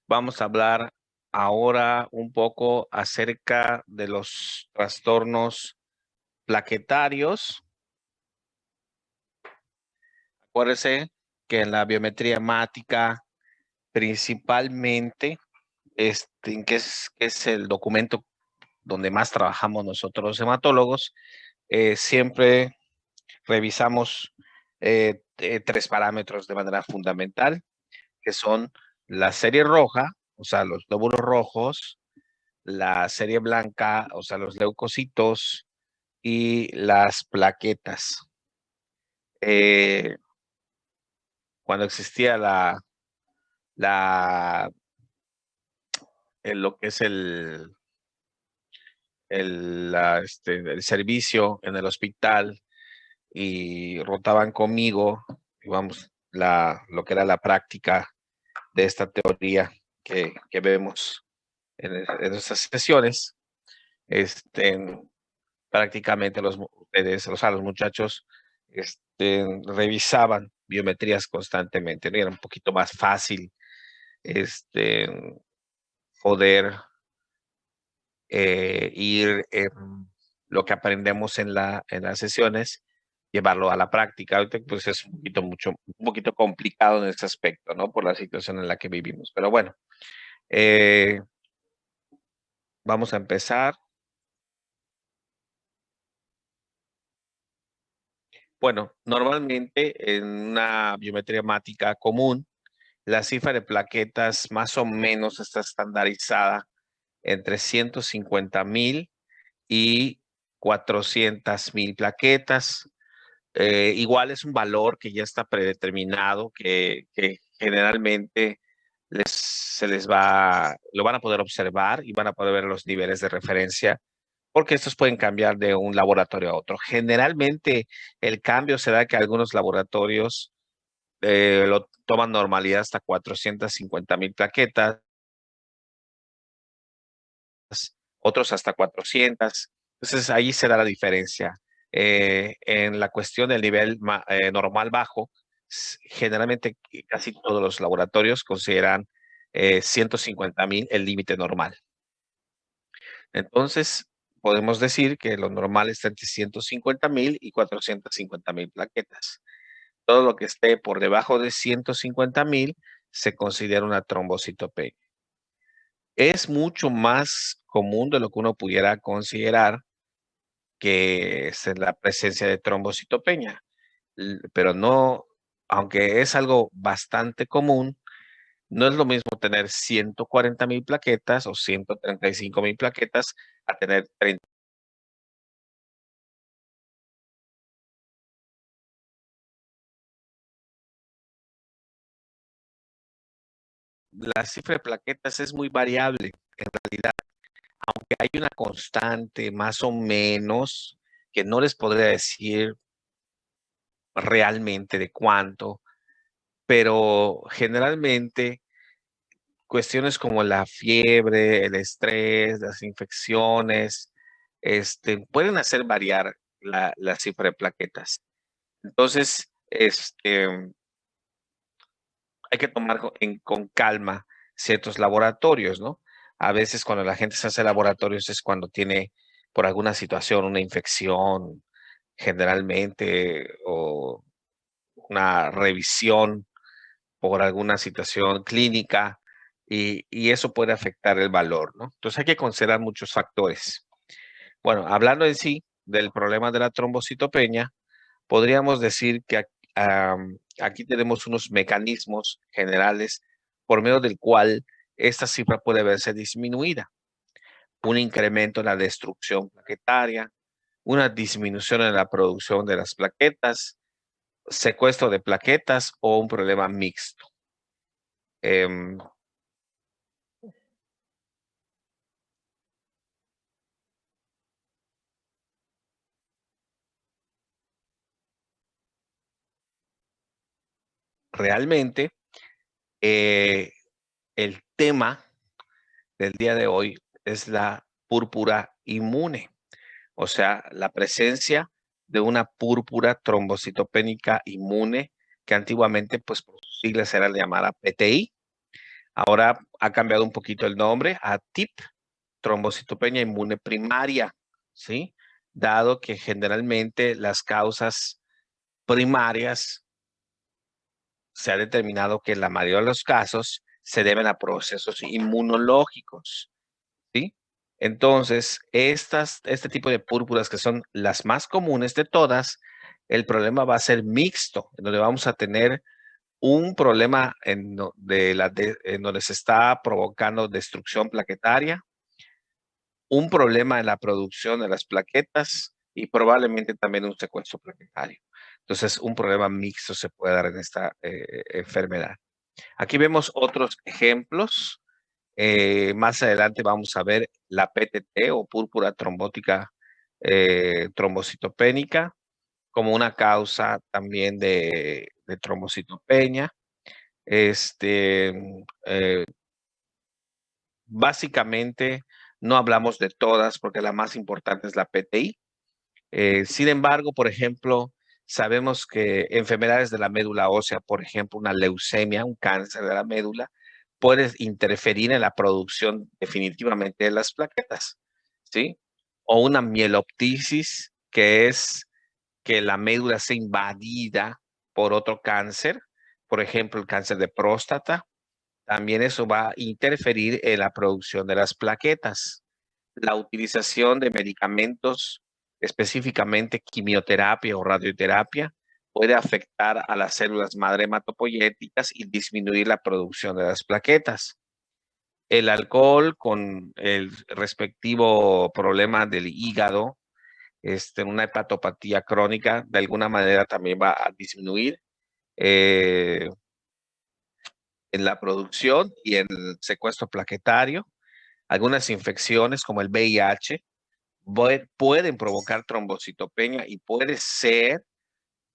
Vamos a hablar ahora un poco acerca de los trastornos plaquetarios. Acuérdense que en la biometría hemática, principalmente, que es el documento donde más trabajamos nosotros los hematólogos, siempre revisamos tres parámetros de manera fundamental, que son la serie roja, o sea, los glóbulos rojos, la serie blanca, o sea, los leucocitos y las plaquetas. Cuando existía lo que es el servicio en el hospital y rotaban conmigo, vamos, lo que era la práctica de esta teoría que vemos en estas sesiones, prácticamente los muchachos revisaban biometrías constantemente, ¿no? Era un poquito más fácil este, poder ir lo que aprendemos en las sesiones, llevarlo a la práctica. Ahorita pues es un poquito complicado en este aspecto, ¿no? Por la situación en la que vivimos. Pero bueno, eh, vamos a empezar. Bueno, normalmente en una biometría hemática común, la cifra de plaquetas más o menos está estandarizada entre 150,000 y 400,000 plaquetas. Igual es un valor que ya está predeterminado, que generalmente lo van a poder observar y van a poder ver los niveles de referencia, porque estos pueden cambiar de un laboratorio a otro. Generalmente el cambio se da que algunos laboratorios lo toman normalidad hasta 450,000 plaquetas, otros hasta 400. Entonces ahí se da la diferencia. En la cuestión del nivel normal bajo, generalmente casi todos los laboratorios consideran 150,000 el límite normal. Entonces, podemos decir que lo normal está entre 150,000 y 450,000 plaquetas. Todo lo que esté por debajo de 150,000 se considera una trombocitopenia. Es mucho más común de lo que uno pudiera considerar que es la presencia de trombocitopenia, pero no, aunque es algo bastante común, no es lo mismo tener 140,000 plaquetas o 135,000 plaquetas a tener 30. La cifra de plaquetas es muy variable, en realidad, aunque hay una constante más o menos que no les podría decir realmente de cuánto, pero generalmente cuestiones como la fiebre, el estrés, las infecciones, pueden hacer variar la cifra de plaquetas. Entonces, hay que tomar con calma ciertos laboratorios, ¿no? A veces cuando la gente se hace laboratorios es cuando tiene por alguna situación una infección generalmente o una revisión por alguna situación clínica y eso puede afectar el valor, ¿no? Entonces hay que considerar muchos factores. Bueno, hablando en sí del problema de la trombocitopenia, podríamos decir que aquí tenemos unos mecanismos generales por medio del cual esta cifra puede verse disminuida. Un incremento en la destrucción plaquetaria, una disminución en la producción de las plaquetas, secuestro de plaquetas o un problema mixto. Em, Realmente, eh, el tema del día de hoy es la púrpura inmune, o sea, la presencia de una púrpura trombocitopénica inmune, que antiguamente, pues por sus siglas era llamada PTI. Ahora ha cambiado un poquito el nombre a TIP, trombocitopenia inmune primaria, ¿sí? Dado que generalmente las causas primarias se ha determinado que en la mayoría de los casos se deben a procesos inmunológicos, ¿sí? Entonces, este tipo de púrpuras que son las más comunes de todas, el problema va a ser mixto, en donde vamos a tener un problema en donde se está provocando destrucción plaquetaria, un problema en la producción de las plaquetas y probablemente también un secuestro plaquetario. Entonces, un problema mixto se puede dar en esta enfermedad. Aquí vemos otros ejemplos. Más adelante vamos a ver la PTT o púrpura trombótica trombocitopénica como una causa también de trombocitopenia. Este, básicamente no hablamos de todas porque la más importante es la PTI. Sin embargo, por ejemplo, sabemos que enfermedades de la médula ósea, por ejemplo, una leucemia, un cáncer de la médula, puede interferir en la producción definitivamente de las plaquetas, ¿sí? O una mieloptisis, que es que la médula sea invadida por otro cáncer, por ejemplo, el cáncer de próstata. También eso va a interferir en la producción de las plaquetas. La utilización de medicamentos, específicamente quimioterapia o radioterapia, puede afectar a las células madre hematopoyéticas y disminuir la producción de las plaquetas. El alcohol con el respectivo problema del hígado, una hepatopatía crónica, de alguna manera también va a disminuir eh, en la producción y en el secuestro plaquetario. Algunas infecciones como el VIH pueden provocar trombocitopenia y puede ser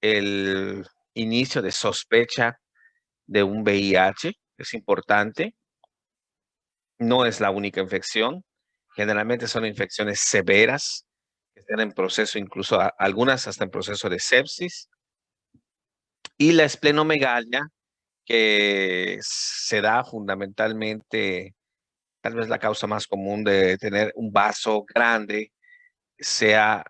el inicio de sospecha de un VIH. Es importante. No es la única infección. Generalmente son infecciones severas que están en proceso, incluso algunas hasta en proceso de sepsis. Y la esplenomegalia, que se da fundamentalmente, tal vez la causa más común de tener un vaso grande, sea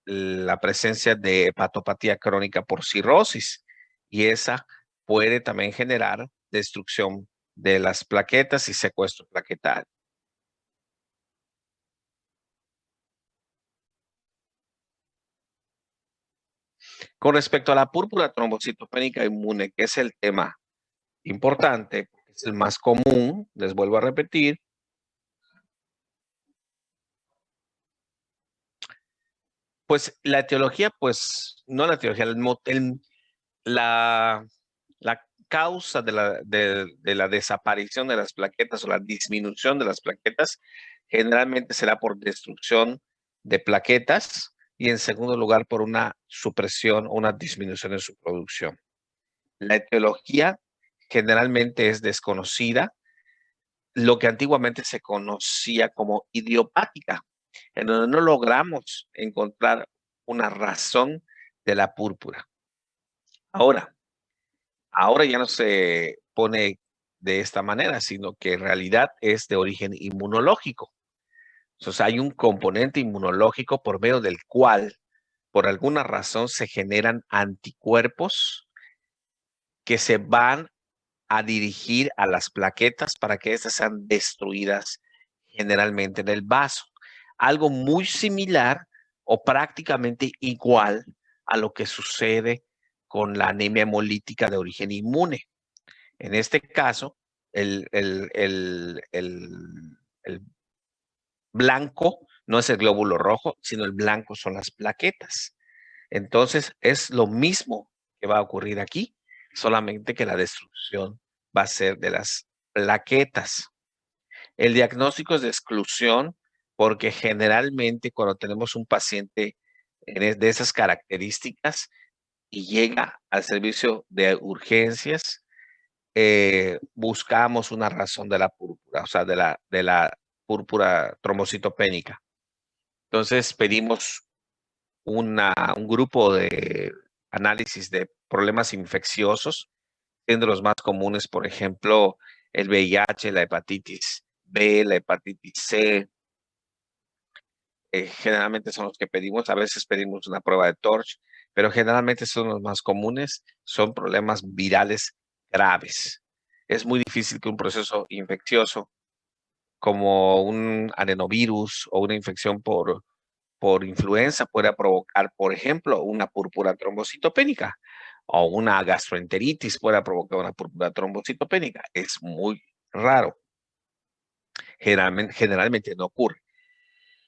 la presencia de hepatopatía crónica por cirrosis. Y esa puede también generar destrucción de las plaquetas y secuestro plaquetario. Con respecto a la púrpura trombocitopénica inmune, que es el tema importante, es el más común, les vuelvo a repetir, pues la etiología, pues no la etiología, la, la causa de la desaparición de las plaquetas o la disminución de las plaquetas generalmente será por destrucción de plaquetas y en segundo lugar por una supresión o una disminución en su producción. La etiología generalmente es desconocida, lo que antiguamente se conocía como idiopática, en donde no logramos encontrar una razón de la púrpura. Ahora, ahora ya no se pone de esta manera, sino que en realidad es de origen inmunológico. Entonces hay un componente inmunológico por medio del cual, por alguna razón, se generan anticuerpos que se van a dirigir a las plaquetas para que éstas sean destruidas generalmente en el vaso. Algo muy similar o prácticamente igual a lo que sucede con la anemia hemolítica de origen inmune. En este caso, el blanco no es el glóbulo rojo, sino el blanco son las plaquetas. Entonces, es lo mismo que va a ocurrir aquí, solamente que la destrucción va a ser de las plaquetas. El diagnóstico es de exclusión porque generalmente cuando tenemos un paciente de esas características y llega al servicio de urgencias, buscamos una razón de la púrpura, o sea, de la púrpura trombocitopénica. Entonces pedimos un grupo de análisis de problemas infecciosos, siendo los más comunes, por ejemplo, el VIH, la hepatitis B, la hepatitis C. Generalmente son los que pedimos, a veces pedimos una prueba de TORCH, pero generalmente son los más comunes, son problemas virales graves. Es muy difícil que un proceso infeccioso como un adenovirus o una infección por influenza pueda provocar, por ejemplo, una púrpura trombocitopénica o una gastroenteritis pueda provocar una púrpura trombocitopénica. Es muy raro. Generalmente no ocurre,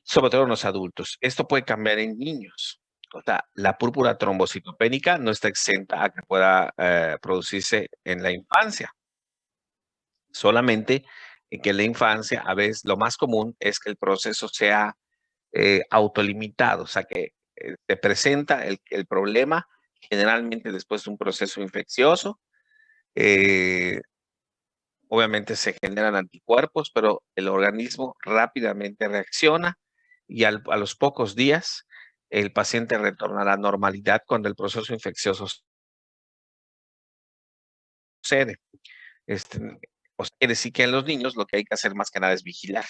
sobre todo en los adultos. Esto puede cambiar en niños. O sea, la púrpura trombocitopénica no está exenta a que pueda producirse en la infancia. Solamente que en la infancia, a veces lo más común es que el proceso sea autolimitado, o sea que se presenta el problema generalmente después de un proceso infeccioso. eh, Obviamente se generan anticuerpos, pero el organismo rápidamente reacciona y a los pocos días el paciente retorna a la normalidad cuando el proceso infeccioso sucede. Este, o sea, quiere decir que en los niños lo que hay que hacer más que nada es vigilar,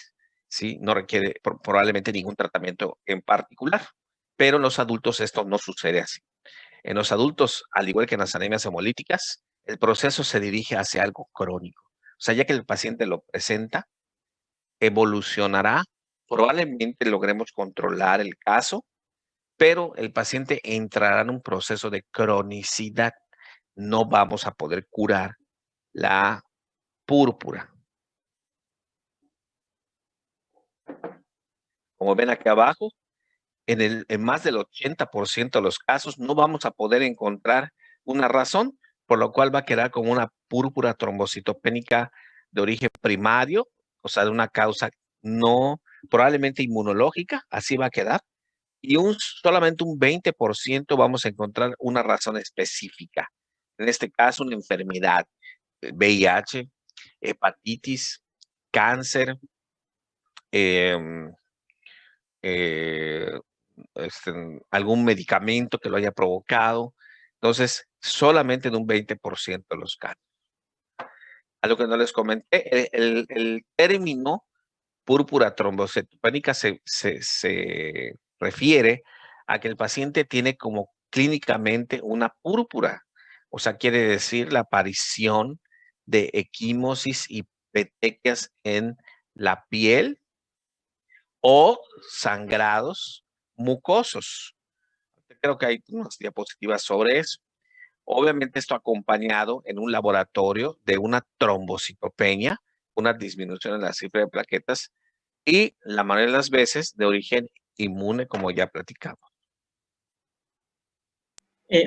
¿sí? No requiere probablemente ningún tratamiento en particular, pero en los adultos esto no sucede así. En los adultos, al igual que en las anemias hemolíticas, el proceso se dirige hacia algo crónico. O sea, ya que el paciente lo presenta, evolucionará, probablemente logremos controlar el caso, pero el paciente entrará en un proceso de cronicidad. No vamos a poder curar la púrpura. Como ven aquí abajo, en más del 80% de los casos no vamos a poder encontrar una razón, por lo cual va a quedar como una púrpura trombocitopénica de origen primario, o sea, de una causa no probablemente inmunológica, así va a quedar, y solamente un 20% vamos a encontrar una razón específica. En este caso, una enfermedad, VIH, hepatitis, cáncer, eh, eh, algún medicamento que lo haya provocado. Entonces, solamente en un 20% de los casos. A lo que no les comenté, el término púrpura trombocitopénica se refiere a que el paciente tiene como clínicamente una púrpura. O sea, quiere decir la aparición de equimosis y petequias en la piel o sangrados mucosos. Creo que hay unas diapositivas sobre eso. Obviamente esto acompañado en un laboratorio de una trombocitopenia, una disminución en la cifra de plaquetas y la mayoría de las veces de origen inmune, como ya platicamos.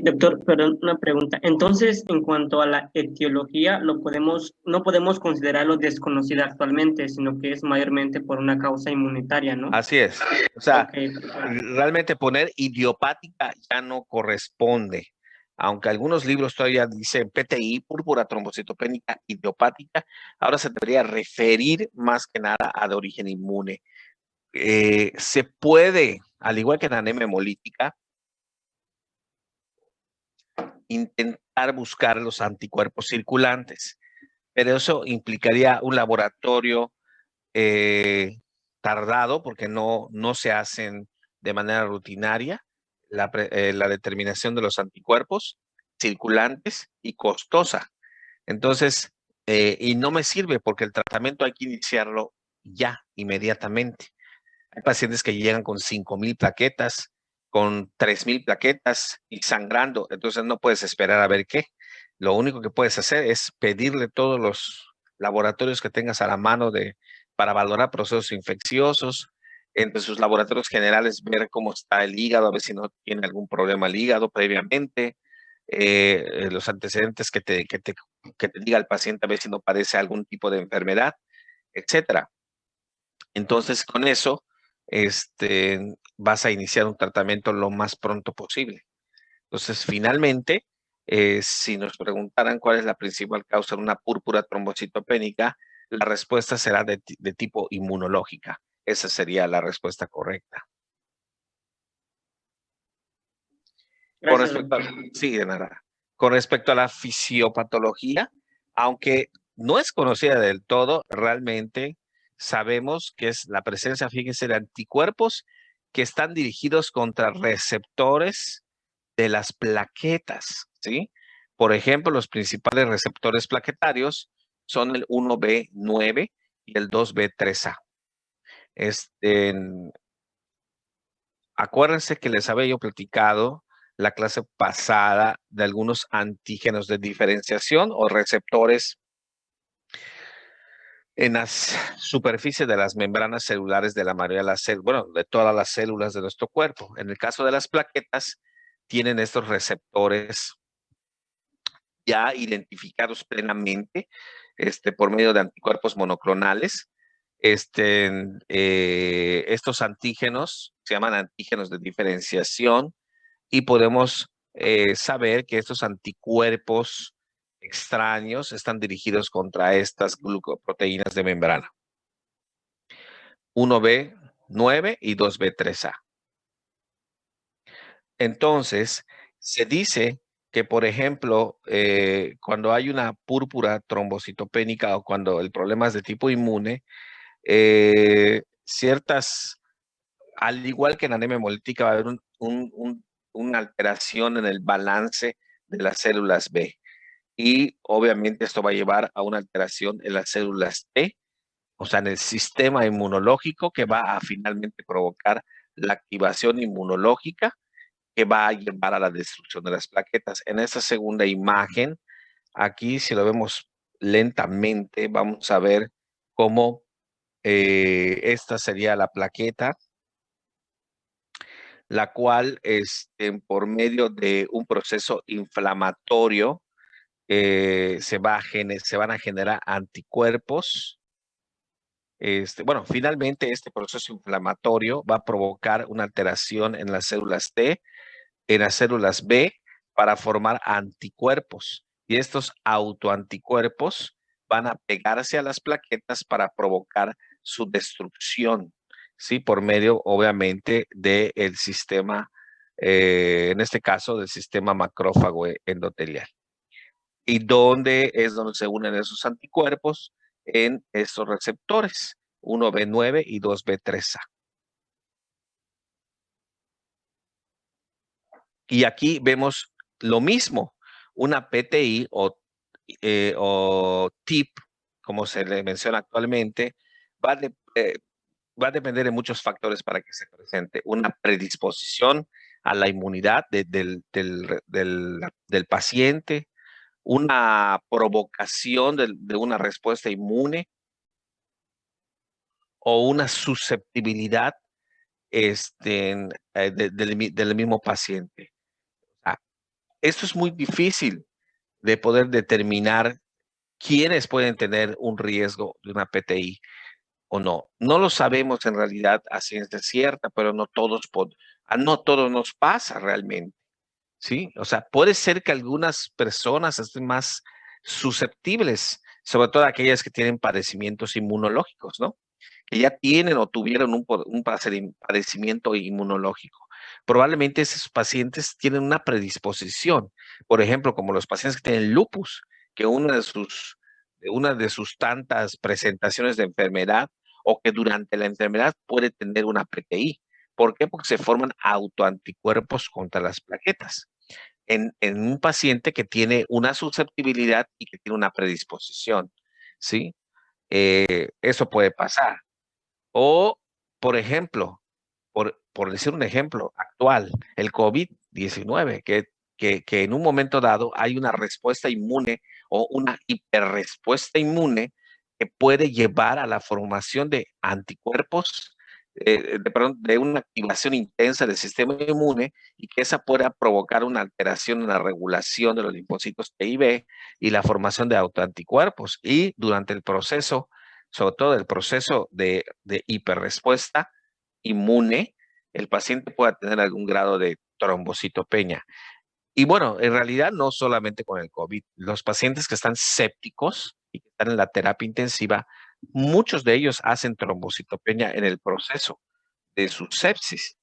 Doctor, perdón, una pregunta. Entonces, en cuanto a la etiología, no podemos considerarlo desconocida actualmente, sino que es mayormente por una causa inmunitaria, ¿no? Así es. O sea, Ok, perfecto. realmente poner idiopática ya no corresponde. Aunque algunos libros todavía dicen PTI, púrpura trombocitopénica idiopática, ahora se debería referir más que nada a de origen inmune. Se puede, al igual que en anemia hemolítica, intentar buscar los anticuerpos circulantes, pero eso implicaría un laboratorio tardado porque no se hacen de manera rutinaria la determinación de los anticuerpos circulantes y costosa. Entonces, y no me sirve porque el tratamiento hay que iniciarlo ya, inmediatamente. Hay pacientes que llegan con 5,000 plaquetas, con 3,000 plaquetas y sangrando, entonces no puedes esperar a ver qué. Lo único que puedes hacer es pedirle todos los laboratorios que tengas a la mano para valorar procesos infecciosos, entre sus laboratorios generales ver cómo está el hígado, a ver si no tiene algún problema el hígado previamente, los antecedentes que te diga el paciente, a ver si no padece algún tipo de enfermedad, etcétera. Entonces, con eso, vas a iniciar un tratamiento lo más pronto posible. Entonces, finalmente, si nos preguntaran cuál es la principal causa de una púrpura trombocitopénica, la respuesta será de tipo inmunológica. Esa sería la respuesta correcta. Gracias, doctor. Sí, de nada. Con respecto a la fisiopatología, aunque no es conocida del todo, realmente sabemos que es la presencia, fíjense, de anticuerpos que están dirigidos contra receptores de las plaquetas, ¿sí? Por ejemplo, los principales receptores plaquetarios son el 1B9 y el 2B3A. Este, Acuérdense que les había yo platicado la clase pasada de algunos antígenos de diferenciación o receptores en las superficies de las membranas celulares de la mayoría de las células, bueno, de todas las células de nuestro cuerpo. En el caso de las plaquetas, tienen estos receptores ya identificados plenamente por medio de anticuerpos monoclonales. Estos antígenos se llaman antígenos de diferenciación y podemos saber que estos anticuerpos extraños están dirigidos contra estas glucoproteínas de membrana. 1B9 y 2B3A. Entonces, se dice que, por ejemplo, cuando hay una púrpura trombocitopénica o cuando el problema es de tipo inmune, al igual que en anemia hemolítica, va a haber una alteración en el balance de las células B. Y obviamente esto va a llevar a una alteración en las células T, o sea, en el sistema inmunológico, que va a finalmente provocar la activación inmunológica que va a llevar a la destrucción de las plaquetas. En esta segunda imagen, aquí si lo vemos lentamente, vamos a ver cómo esta sería la plaqueta, la cual por medio de un proceso inflamatorio se van a generar anticuerpos. Bueno, finalmente este proceso inflamatorio va a provocar una alteración en las células T, en las células B, para formar anticuerpos. Y estos autoanticuerpos van a pegarse a las plaquetas para provocar su destrucción, ¿sí? Por medio, obviamente, del sistema, en este caso, del sistema macrófago endotelial. ¿Y dónde es donde se unen esos anticuerpos? En estos receptores, 1B9 y 2B3A. Y aquí vemos lo mismo, una PTI o TIP, como se le menciona actualmente, va, de, va a depender de muchos factores para que se presente. Una predisposición a la inmunidad del paciente, una provocación de una respuesta inmune o una susceptibilidad del mismo paciente. Ah, esto es muy difícil de poder determinar quiénes pueden tener un riesgo de una PTI o no. No lo sabemos en realidad a ciencia cierta, pero no todos nos pasa realmente, ¿sí? O sea, puede ser que algunas personas estén más susceptibles, sobre todo aquellas que tienen padecimientos inmunológicos, ¿no? Que ya tienen o tuvieron un padecimiento inmunológico. Probablemente esos pacientes tienen una predisposición, por ejemplo, como los pacientes que tienen lupus, que una de sus tantas presentaciones de enfermedad o que durante la enfermedad puede tener una PTI. ¿Por qué? Porque se forman autoanticuerpos contra las plaquetas en un paciente que tiene una susceptibilidad y que tiene una predisposición, ¿sí? Eso puede pasar. O, por ejemplo, por decir un ejemplo actual, el COVID-19, que en un momento dado hay una respuesta inmune o una hiperrespuesta inmune que puede llevar a la formación de anticuerpos, de una activación intensa del sistema inmune y que esa pueda provocar una alteración en la regulación de los linfocitos T y B y la formación de autoanticuerpos. Y durante el proceso, sobre todo el proceso de hiperrespuesta inmune, el paciente pueda tener algún grado de trombocitopenia. Y bueno, en realidad no solamente con el COVID, los pacientes que están sépticos y que están en la terapia intensiva, muchos de ellos hacen trombocitopenia en el proceso de su sepsis,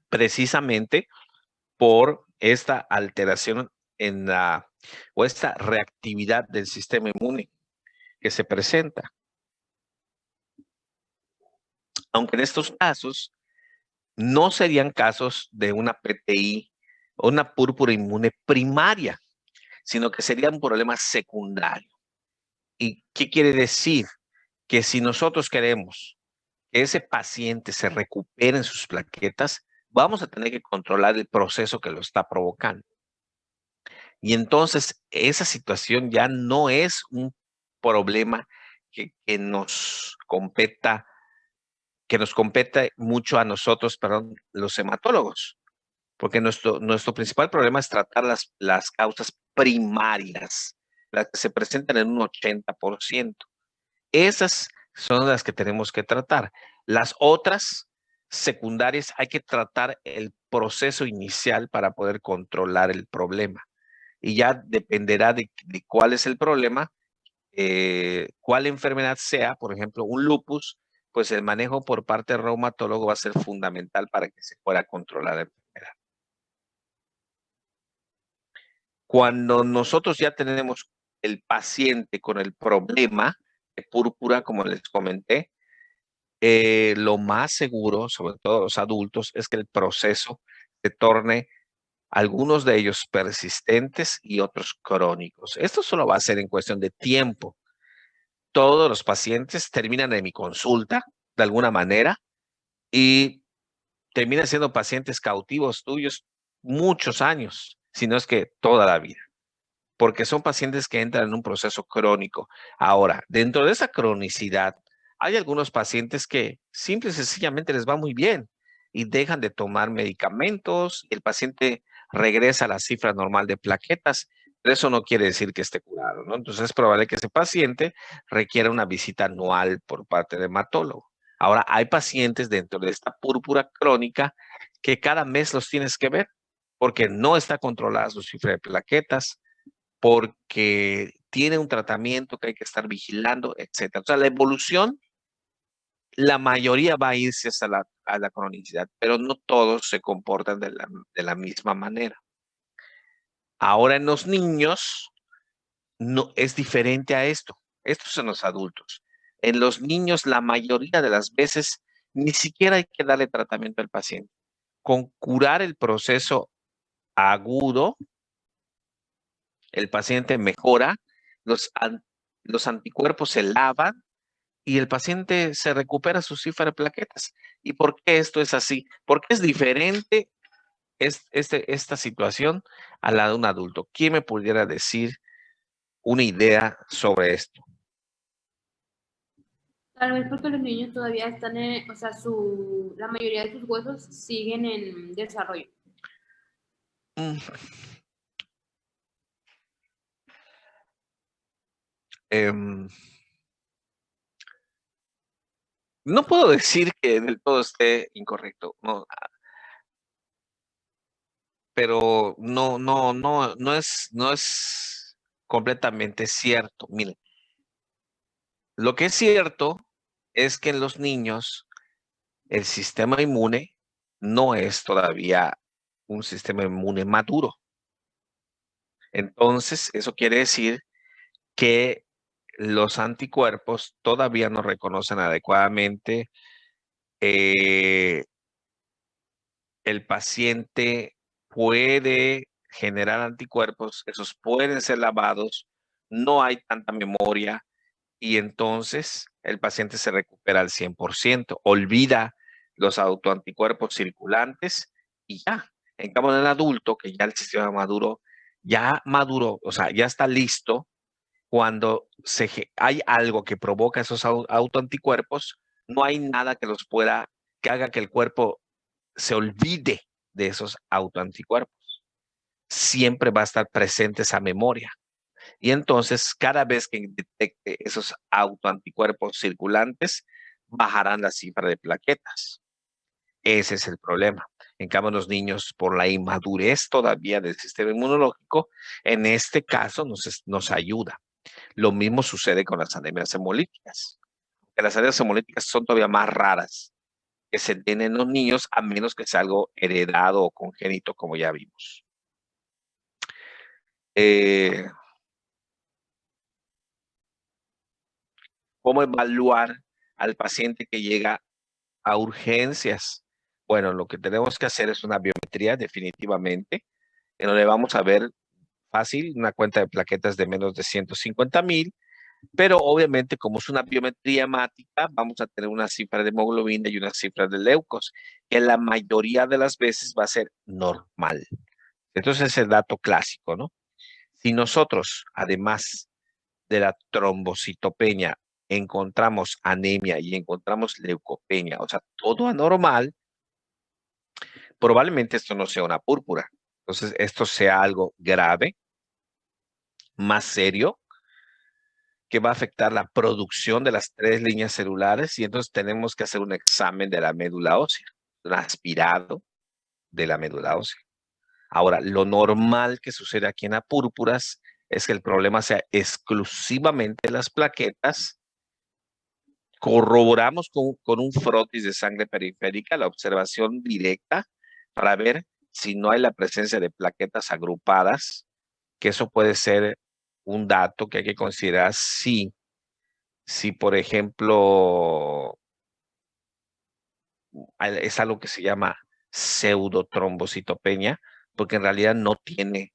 precisamente por esta alteración o esta reactividad del sistema inmune que se presenta. Aunque en estos casos no serían casos de una PTI o una púrpura inmune primaria, sino que sería un problema secundario. ¿Y qué quiere decir? Que si nosotros queremos que ese paciente se recupere en sus plaquetas, vamos a tener que controlar el proceso que lo está provocando. Y entonces esa situación ya no es un problema que nos competa mucho a nosotros, perdón, los hematólogos, porque nuestro principal problema es tratar las causas primarias, las que se presentan en un 80%. Esas son las que tenemos que tratar. Las otras secundarias hay que tratar el proceso inicial para poder controlar el problema. Y ya dependerá de cuál es el problema, cuál enfermedad sea, por ejemplo, un lupus, pues el manejo por parte del reumatólogo va a ser fundamental para que se pueda controlar la enfermedad. Cuando nosotros ya tenemos el paciente con el problema de púrpura, como les comenté, lo más seguro, sobre todo los adultos, es que el proceso se torne, algunos de ellos persistentes y otros crónicos. Esto solo va a ser en cuestión de tiempo. Todos los pacientes terminan en mi consulta de alguna manera y terminan siendo pacientes cautivos tuyos muchos años, si no es que toda la vida, porque son pacientes que entran en un proceso crónico. Ahora, dentro de esa cronicidad, hay algunos pacientes que simple y sencillamente les va muy bien y dejan de tomar medicamentos, y el paciente regresa a la cifra normal de plaquetas, pero eso no quiere decir que esté curado, ¿no? Entonces es probable que ese paciente requiera una visita anual por parte del hematólogo. Ahora, hay pacientes dentro de esta púrpura crónica que cada mes los tienes que ver porque no está controlada su cifra de plaquetas, porque tiene un tratamiento que hay que estar vigilando, etcétera. O sea, la evolución, la mayoría va a irse hasta a la cronicidad, pero no todos se comportan de la misma manera. Ahora en los niños no es diferente a esto. Estos son los adultos. En los niños, la mayoría de las veces, ni siquiera hay que darle tratamiento al paciente. Con curar el proceso agudo, el paciente mejora, los, los anticuerpos se lavan y el paciente se recupera su cifra de plaquetas. ¿Y por qué esto es así? Porque es diferente esta situación a la de un adulto. ¿Quién me pudiera decir una idea sobre esto? Tal vez porque los niños todavía están o sea, la mayoría de sus huesos siguen en desarrollo. Mm. No puedo decir que del todo esté incorrecto, no, pero no es completamente cierto. Miren, lo que es cierto es que en los niños el sistema inmune no es todavía un sistema inmune maduro. Entonces, eso quiere decir que los anticuerpos todavía no reconocen adecuadamente, el paciente puede generar anticuerpos, esos pueden ser lavados, no hay tanta memoria y entonces el paciente se recupera al 100%, olvida los autoanticuerpos circulantes y ya. En cambio, en el adulto, que ya el sistema ya maduró, o sea, ya está listo, cuando hay algo que provoca esos autoanticuerpos, no hay nada que los pueda, que haga que el cuerpo se olvide de esos autoanticuerpos. Siempre va a estar presente esa memoria. Y entonces, cada vez que detecte esos autoanticuerpos circulantes, bajarán la cifra de plaquetas. Ese es el problema. En cambio, los niños, por la inmadurez todavía del sistema inmunológico, en este caso nos ayuda. Lo mismo sucede con las anemias hemolíticas. Las anemias hemolíticas son todavía más raras que se tienen en los niños, a menos que sea algo heredado o congénito, como ya vimos. ¿Cómo evaluar al paciente que llega a urgencias? Bueno, lo que tenemos que hacer es una biometría definitivamente, en donde vamos a ver fácil una cuenta de plaquetas de menos de 150,000, pero obviamente como es una biometría hemática, vamos a tener una cifra de hemoglobina y una cifra de leucos, que la mayoría de las veces va a ser normal. Entonces es el dato clásico, ¿no? Si nosotros, además de la trombocitopenia, encontramos anemia y encontramos leucopenia, o sea, todo anormal, probablemente esto no sea una púrpura. Entonces, esto sea algo grave, más serio, que va a afectar la producción de las 3 líneas celulares y entonces tenemos que hacer un examen de la médula ósea, un aspirado de la médula ósea. Ahora, lo normal que sucede aquí en apúrpuras es que el problema sea exclusivamente las plaquetas. Corroboramos con un frotis de sangre periférica la observación directa para ver si no hay la presencia de plaquetas agrupadas, que eso puede ser un dato que hay que considerar si por ejemplo, es algo que se llama pseudotrombocitopenia, porque en realidad no tiene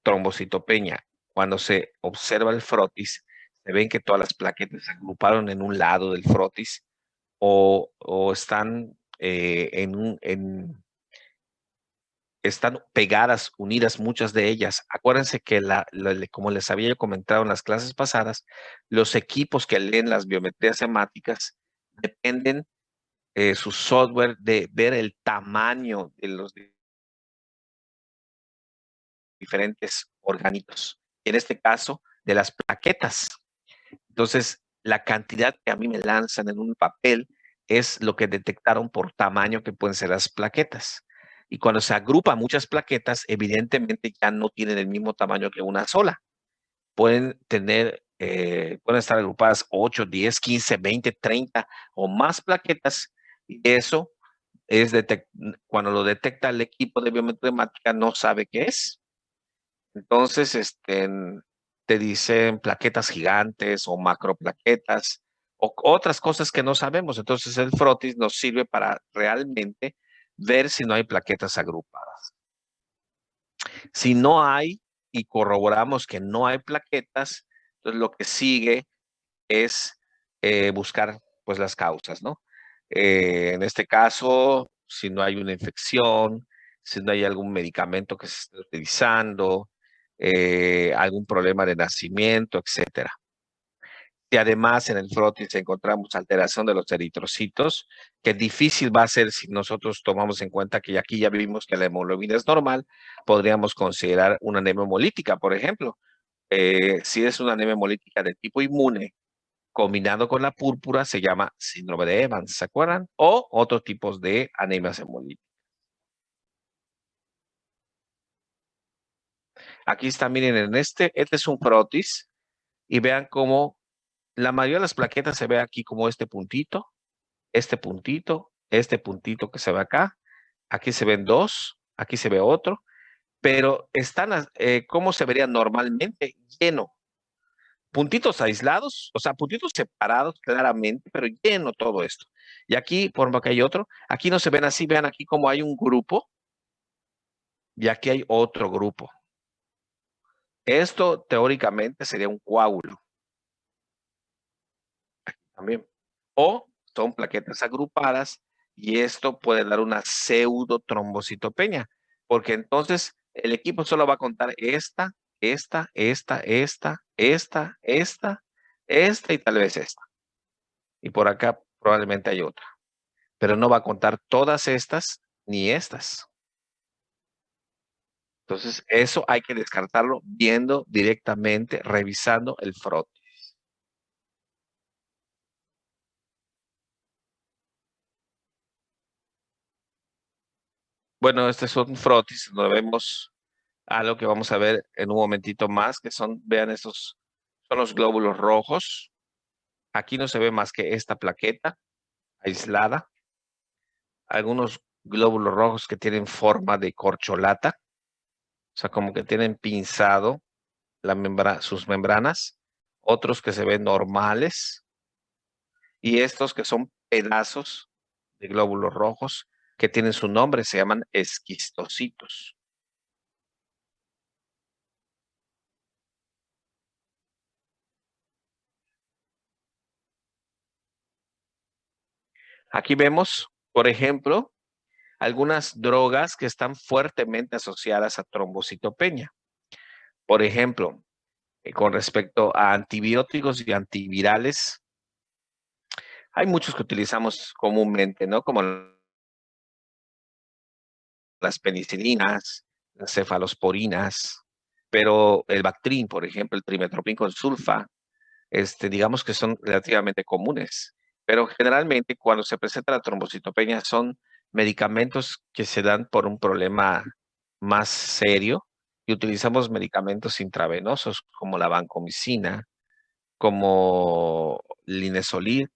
trombocitopenia. Cuando se observa el frotis, se ven que todas las plaquetas se agruparon en un lado del frotis o están, están pegadas, unidas muchas de ellas. Acuérdense que como les había comentado en las clases pasadas, los equipos que leen las biometrías hemáticas dependen su software de ver el tamaño de los diferentes organitos. En este caso, de las plaquetas. Entonces, la cantidad que a mí me lanzan en un papel es lo que detectaron por tamaño que pueden ser las plaquetas. Y cuando se agrupan muchas plaquetas, evidentemente ya no tienen el mismo tamaño que una sola. Pueden estar agrupadas 8, 10, 15, 20, 30 o más plaquetas. Y eso es cuando lo detecta el equipo de biometría hemática, no sabe qué es. Entonces, te dicen plaquetas gigantes o macroplaquetas o otras cosas que no sabemos. Entonces, el frotis nos sirve para realmente ver si no hay plaquetas agrupadas. Si no hay y corroboramos que no hay plaquetas, entonces lo que sigue es buscar pues las causas, ¿no? En este caso, si no hay una infección, si no hay algún medicamento que se esté utilizando, algún problema de nacimiento, etcétera. Y además en el frotis encontramos alteración de los eritrocitos, que difícil va a ser si nosotros tomamos en cuenta que aquí ya vimos que la hemoglobina es normal, podríamos considerar una anemia hemolítica, por ejemplo. Si es una anemia hemolítica de tipo inmune, combinado con la púrpura, se llama síndrome de Evans, ¿se acuerdan? O otros tipos de anemias hemolíticas. Aquí está, miren, este es un frotis y vean cómo la mayoría de las plaquetas se ve aquí como este puntito, este puntito que se ve acá. Aquí se ven dos, aquí se ve otro, pero están, ¿cómo se vería normalmente? Lleno. Puntitos aislados, o sea, puntitos separados claramente, pero lleno todo esto. Y aquí, por ejemplo, que hay otro, aquí no se ven así, vean aquí como hay un grupo y aquí hay otro grupo. Esto teóricamente sería un coágulo también. O son plaquetas agrupadas y esto puede dar una pseudotrombocitopenia, porque entonces el equipo solo va a contar esta y tal vez esta. Y por acá probablemente hay otra, pero no va a contar todas estas ni estas. Entonces, eso hay que descartarlo viendo directamente, revisando el frotis. Bueno, este es un frotis donde vemos algo que vamos a ver en un momentito más, que son, vean, estos son los glóbulos rojos. Aquí no se ve más que esta plaqueta aislada. Algunos glóbulos rojos que tienen forma de corcholata. O sea, como que tienen pinzado sus membranas, otros que se ven normales y estos que son pedazos de glóbulos rojos que tienen su nombre, se llaman esquistocitos. Aquí vemos, por ejemplo, algunas drogas que están fuertemente asociadas a trombocitopenia. Por ejemplo, con respecto a antibióticos y antivirales, hay muchos que utilizamos comúnmente, ¿no? Como las penicilinas, las cefalosporinas, pero el Bactrim, por ejemplo, el trimestoprim con sulfa, digamos que son relativamente comunes, pero generalmente cuando se presenta la trombocitopenia son medicamentos que se dan por un problema más serio y utilizamos medicamentos intravenosos como la vancomicina, como linezolid,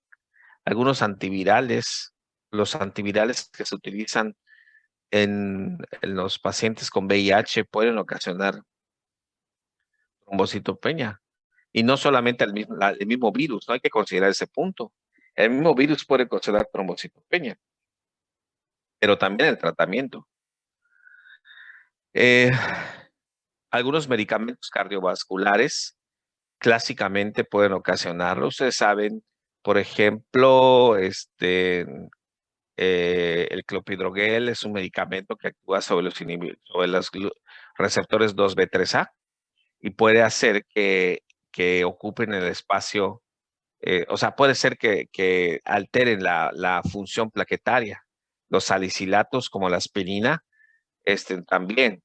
algunos antivirales, los antivirales que se utilizan en los pacientes con VIH pueden ocasionar trombocitopenia. Y no solamente el mismo virus, no hay que considerar ese punto. El mismo virus puede causar trombocitopenia, pero también el tratamiento. Algunos medicamentos cardiovasculares clásicamente pueden ocasionarlo. Ustedes saben, por ejemplo, el clopidogrel es un medicamento que actúa sobre los receptores 2B3A y puede hacer que ocupen el espacio, o sea, puede ser que alteren la función plaquetaria. Los salicilatos como la aspirina, también.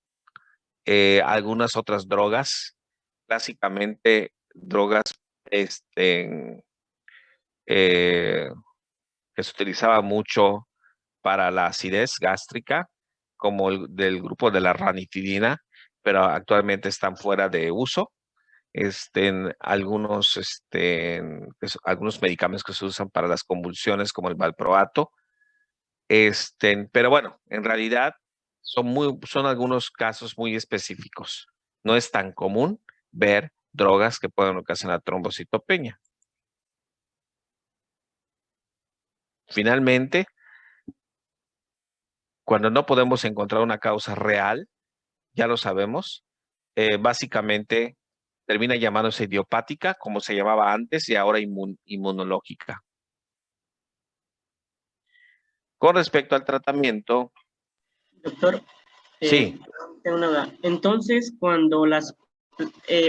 Algunas otras drogas, clásicamente drogas este, eh, que se utilizaba mucho para la acidez gástrica, como el del grupo de la ranitidina, pero actualmente están fuera de uso. Algunos medicamentos que se usan para las convulsiones, como el valproato. Pero bueno, en realidad son algunos casos muy específicos. No es tan común ver drogas que pueden ocasionar trombocitopenia. Finalmente, cuando no podemos encontrar una causa real, ya lo sabemos, básicamente termina llamándose idiopática, como se llamaba antes, y ahora inmunológica. Con respecto al tratamiento, Doctor, sí, tengo una duda. Entonces,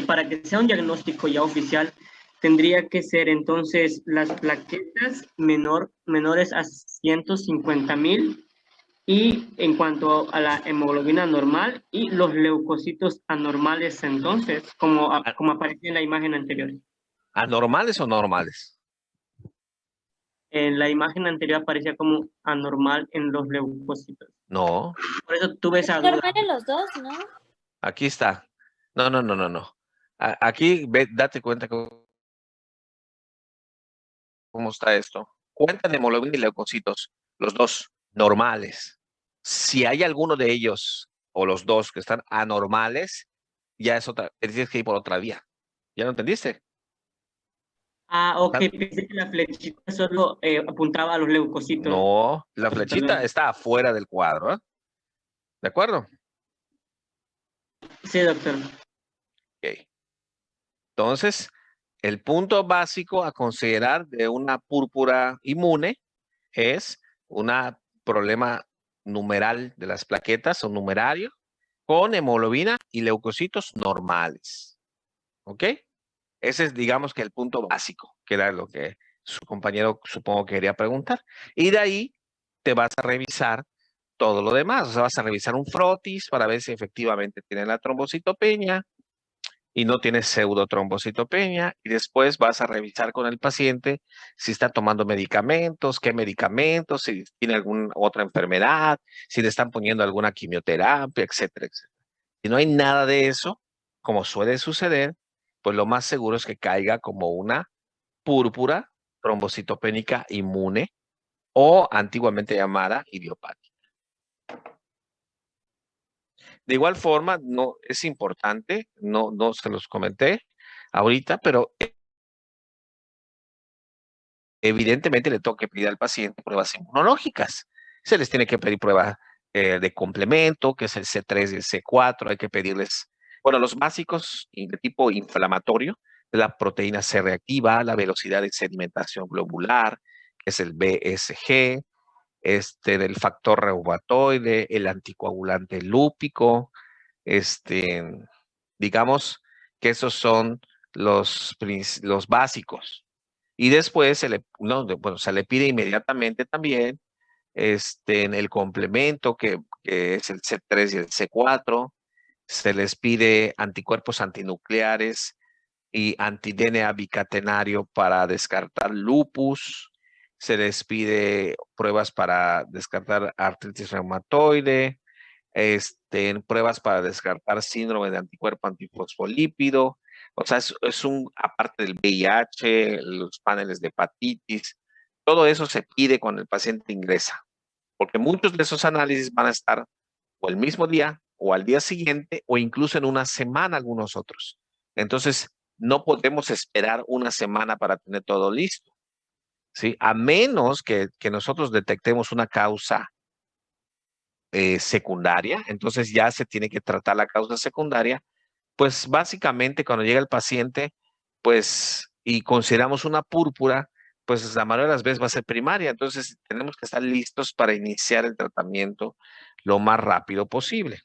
para que sea un diagnóstico ya oficial, tendría que ser entonces las plaquetas menores a 150,000 y en cuanto a la hemoglobina normal y los leucocitos anormales entonces, como aparecía en la imagen anterior. ¿anormales o normales? En la imagen anterior aparecía como anormal en los leucocitos. No, Por eso tuve esa Es duda. normal en los dos, ¿no? aquí está. No. Aquí date cuenta cómo está esto. Cuenta de hemoglobina y leucocitos, los dos normales. Si hay alguno de ellos o los dos que están anormales, ya es otra, tienes que ir por otra vía. ¿Ya lo entendiste? Ah, ok, pensé que la flechita solo apuntaba a los leucocitos. No, la flechita Perdón. está afuera del cuadro, ¿eh? ¿De acuerdo? Sí, doctor. Ok. Entonces, el punto básico a considerar de una púrpura inmune es un problema numeral de las plaquetas o numerario con hemoglobina y leucocitos normales. ¿Ok? Ese es, digamos que el punto básico, que era lo que su compañero supongo que quería preguntar. Y de ahí te vas a revisar todo lo demás. O sea, vas a revisar un frotis para ver si efectivamente tiene la trombocitopenia y no tiene pseudotrombocitopenia. Y después vas a revisar con el paciente si está tomando medicamentos, qué medicamentos, si tiene alguna otra enfermedad, si le están poniendo alguna quimioterapia, etcétera, etcétera. Si no hay nada de eso, como suele suceder, pues lo más seguro es que caiga como una púrpura trombocitopénica inmune o antiguamente llamada idiopática. De igual forma, no es importante, no se los comenté ahorita, pero evidentemente le toca pedir al paciente pruebas inmunológicas. Se les tiene que pedir prueba de complemento, que es el C3 y el C4. Hay que pedirles, bueno, los básicos de tipo inflamatorio, la proteína C reactiva, la velocidad de sedimentación globular, que es el BSG, del factor reumatoide, el anticoagulante lúpico, este, digamos que esos son los básicos. Y después se le pide inmediatamente también en el complemento, que es el C3 y el C4. Se les pide anticuerpos antinucleares y anti-DNA bicatenario para descartar lupus. Se les pide pruebas para descartar artritis reumatoide, pruebas para descartar síndrome de anticuerpo antifosfolípido. O sea, aparte del VIH, los paneles de hepatitis, todo eso se pide cuando el paciente ingresa, porque muchos de esos análisis van a estar o el mismo día o al día siguiente o incluso en una semana algunos otros. Entonces, no podemos esperar una semana para tener todo listo, ¿sí? A menos que nosotros detectemos una causa secundaria, entonces ya se tiene que tratar la causa secundaria. Pues básicamente cuando llega el paciente, pues, y consideramos una púrpura, pues la mayoría de las veces va a ser primaria. Entonces tenemos que estar listos para iniciar el tratamiento lo más rápido posible.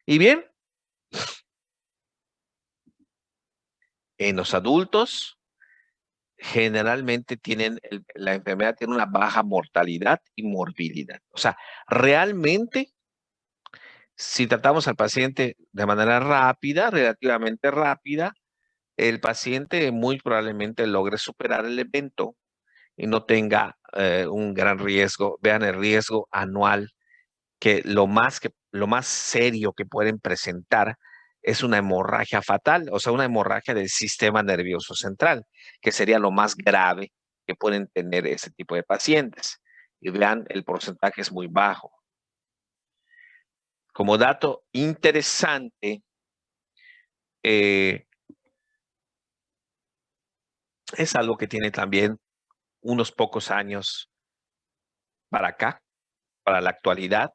Y bien, en los adultos, generalmente la enfermedad tiene una baja mortalidad y morbilidad. O sea, realmente, si tratamos al paciente de manera rápida, relativamente rápida, el paciente muy probablemente logre superar el evento y no tenga un gran riesgo. Vean el riesgo anual, que lo más serio que pueden presentar es una hemorragia fatal, o sea, una hemorragia del sistema nervioso central, que sería lo más grave que pueden tener ese tipo de pacientes. Y vean, el porcentaje es muy bajo. Como dato interesante, eh, es algo que tiene también unos pocos años para acá, para la actualidad.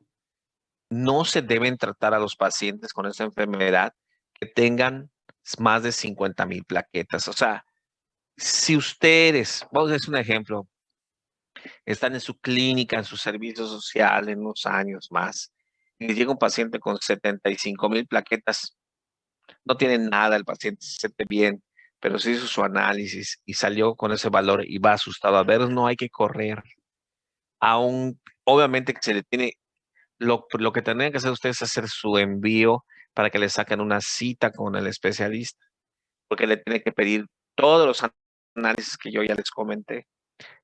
No se deben tratar a los pacientes con esa enfermedad que tengan más de 50,000 plaquetas. O sea, si ustedes, vamos a hacer un ejemplo, están en su clínica, en su servicio social, en unos años más, y les llega un paciente con 75,000 plaquetas, no tiene nada, el paciente se siente bien, pero se hizo su análisis y salió con ese valor y va asustado. A ver, no hay que correr. Aún, obviamente que se le tiene, lo que tendrían que hacer ustedes es hacer su envío para que le saquen una cita con el especialista, porque le tiene que pedir todos los análisis que yo ya les comenté,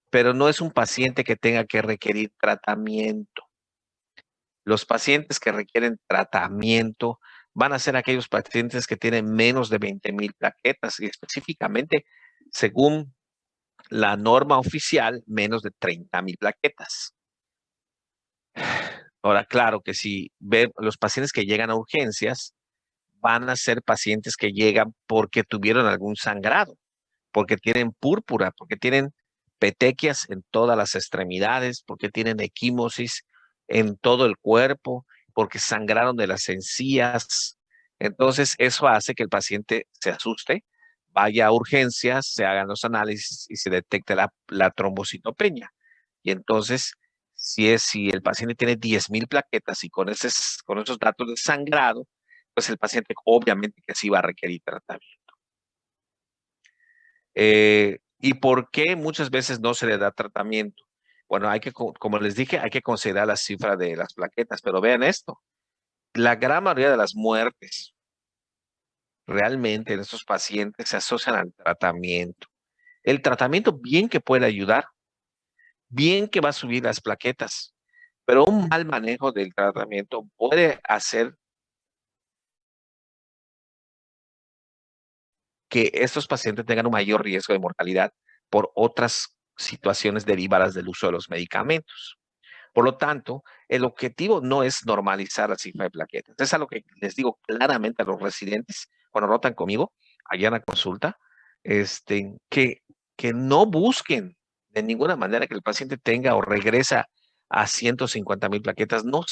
pero no es un paciente que tenga que requerir tratamiento. Los pacientes que requieren tratamiento van a ser aquellos pacientes que tienen menos de 20,000 plaquetas y específicamente, según la norma oficial, menos de 30,000 plaquetas. Ahora, claro que si ve los pacientes que llegan a urgencias, van a ser pacientes que llegan porque tuvieron algún sangrado, porque tienen púrpura, porque tienen petequias en todas las extremidades, porque tienen equimosis en todo el cuerpo, porque sangraron de las encías. Entonces, eso hace que el paciente se asuste, vaya a urgencias, se hagan los análisis y se detecte la trombocitopenia. Y entonces, si el paciente tiene 10,000 plaquetas y con esos datos de sangrado, pues el paciente obviamente que sí va a requerir tratamiento. ¿Y por qué muchas veces no se le da tratamiento? Bueno, como les dije, hay que considerar la cifra de las plaquetas, pero vean esto, la gran mayoría de las muertes realmente en estos pacientes se asocian al tratamiento. El tratamiento bien que puede ayudar, bien que va a subir las plaquetas, pero un mal manejo del tratamiento puede hacer que estos pacientes tengan un mayor riesgo de mortalidad por otras situaciones derivadas del uso de los medicamentos. Por lo tanto, el objetivo no es normalizar la cifra de plaquetas. Es algo que les digo claramente a los residentes cuando rotan conmigo, allá en la consulta, que, que no busquen de ninguna manera que el paciente tenga o regresa a 150,000 plaquetas. No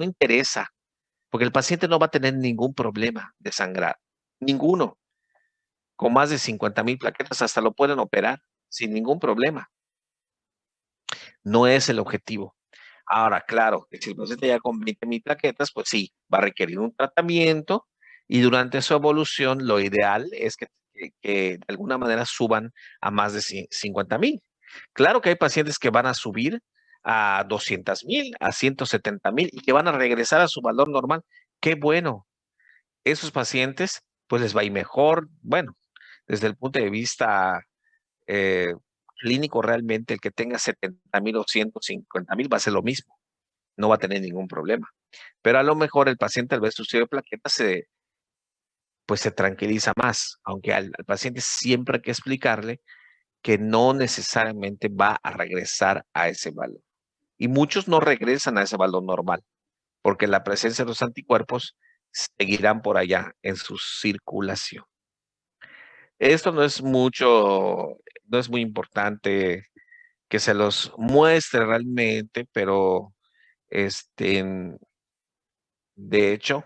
interesa, porque el paciente no va a tener ningún problema de sangrar. Ninguno. Con más de 50,000 plaquetas hasta lo pueden operar sin ningún problema. No es el objetivo. Ahora, claro, si el paciente ya con 20,000 plaquetas, pues sí, va a requerir un tratamiento y durante su evolución lo ideal es que de alguna manera suban a más de 50,000. Claro que hay pacientes que van a subir a 200,000, a 170,000 y que van a regresar a su valor normal. Qué bueno. Esos pacientes, pues les va a ir mejor. Bueno, desde el punto de vista eh, clínico, realmente el que tenga 70,000 o 150,000 va a ser lo mismo. No va a tener ningún problema. Pero a lo mejor el paciente al ver su de plaquetas pues se tranquiliza más, aunque al paciente siempre hay que explicarle que no necesariamente va a regresar a ese valor. Y muchos no regresan a ese valor normal, porque la presencia de los anticuerpos seguirán por allá en su circulación. Esto no es mucho, no es muy importante que se los muestre realmente, pero de hecho,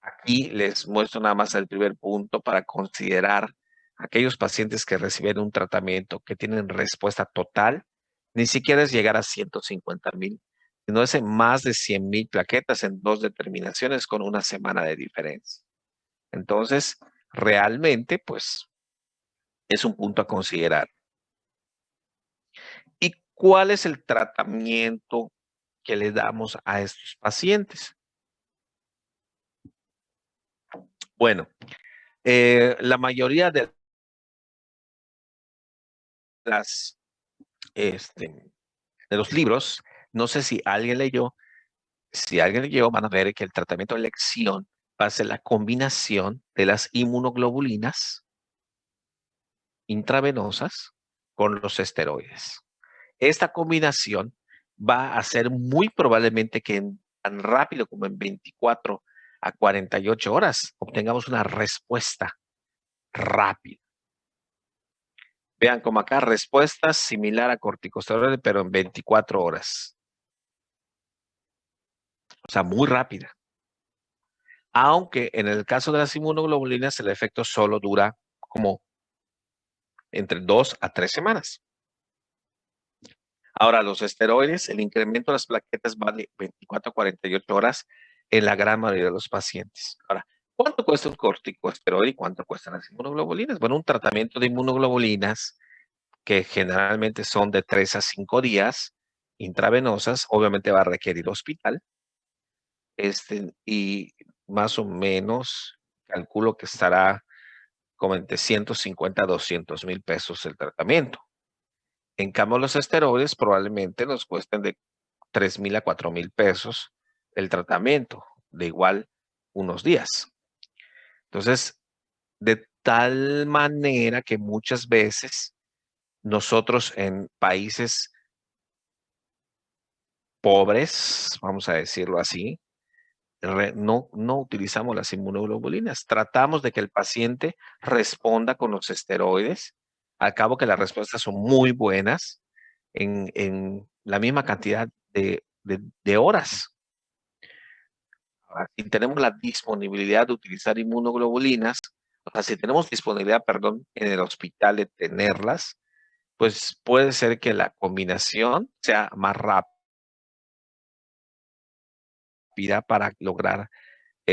aquí les muestro nada más el primer punto para considerar aquellos pacientes que reciben un tratamiento que tienen respuesta total, ni siquiera es llegar a 150,000, sino es en más de 100,000 plaquetas en 2 determinaciones con una semana de diferencia. Entonces, realmente, pues, es un punto a considerar. ¿Y cuál es el tratamiento que le damos a estos pacientes? Bueno, la mayoría de las, de los libros, no sé si alguien leyó, van a ver que el tratamiento de elección va a ser la combinación de las inmunoglobulinas intravenosas con los esteroides. Esta combinación va a hacer muy probablemente que tan rápido como en 24 a 48 horas obtengamos una respuesta rápida. Vean como acá, respuesta similar a corticosteroides, pero en 24 horas. O sea, muy rápida. Aunque en el caso de las inmunoglobulinas el efecto solo dura como entre 2 a 3 semanas. Ahora, los esteroides, el incremento de las plaquetas va de 24 a 48 horas en la gran mayoría de los pacientes. Ahora, ¿cuánto cuesta un corticosteroide y cuánto cuestan las inmunoglobulinas? Bueno, un tratamiento de inmunoglobulinas que generalmente son de 3 a 5 días intravenosas, obviamente va a requerir hospital. Y más o menos calculo que estará como entre 150 a 200,000 pesos el tratamiento. En cambio, los esteroides probablemente nos cuesten de 3,000 a 4,000 pesos el tratamiento, de igual unos días. Entonces, de tal manera que muchas veces nosotros en países pobres, vamos a decirlo así, no utilizamos las inmunoglobulinas. Tratamos de que el paciente responda con los esteroides. Al cabo que las respuestas son muy buenas en la misma cantidad de horas. Ahora, si tenemos la disponibilidad de utilizar inmunoglobulinas, o sea, si tenemos disponibilidad, perdón, en el hospital de tenerlas, pues puede ser que la combinación sea más rápida para lograr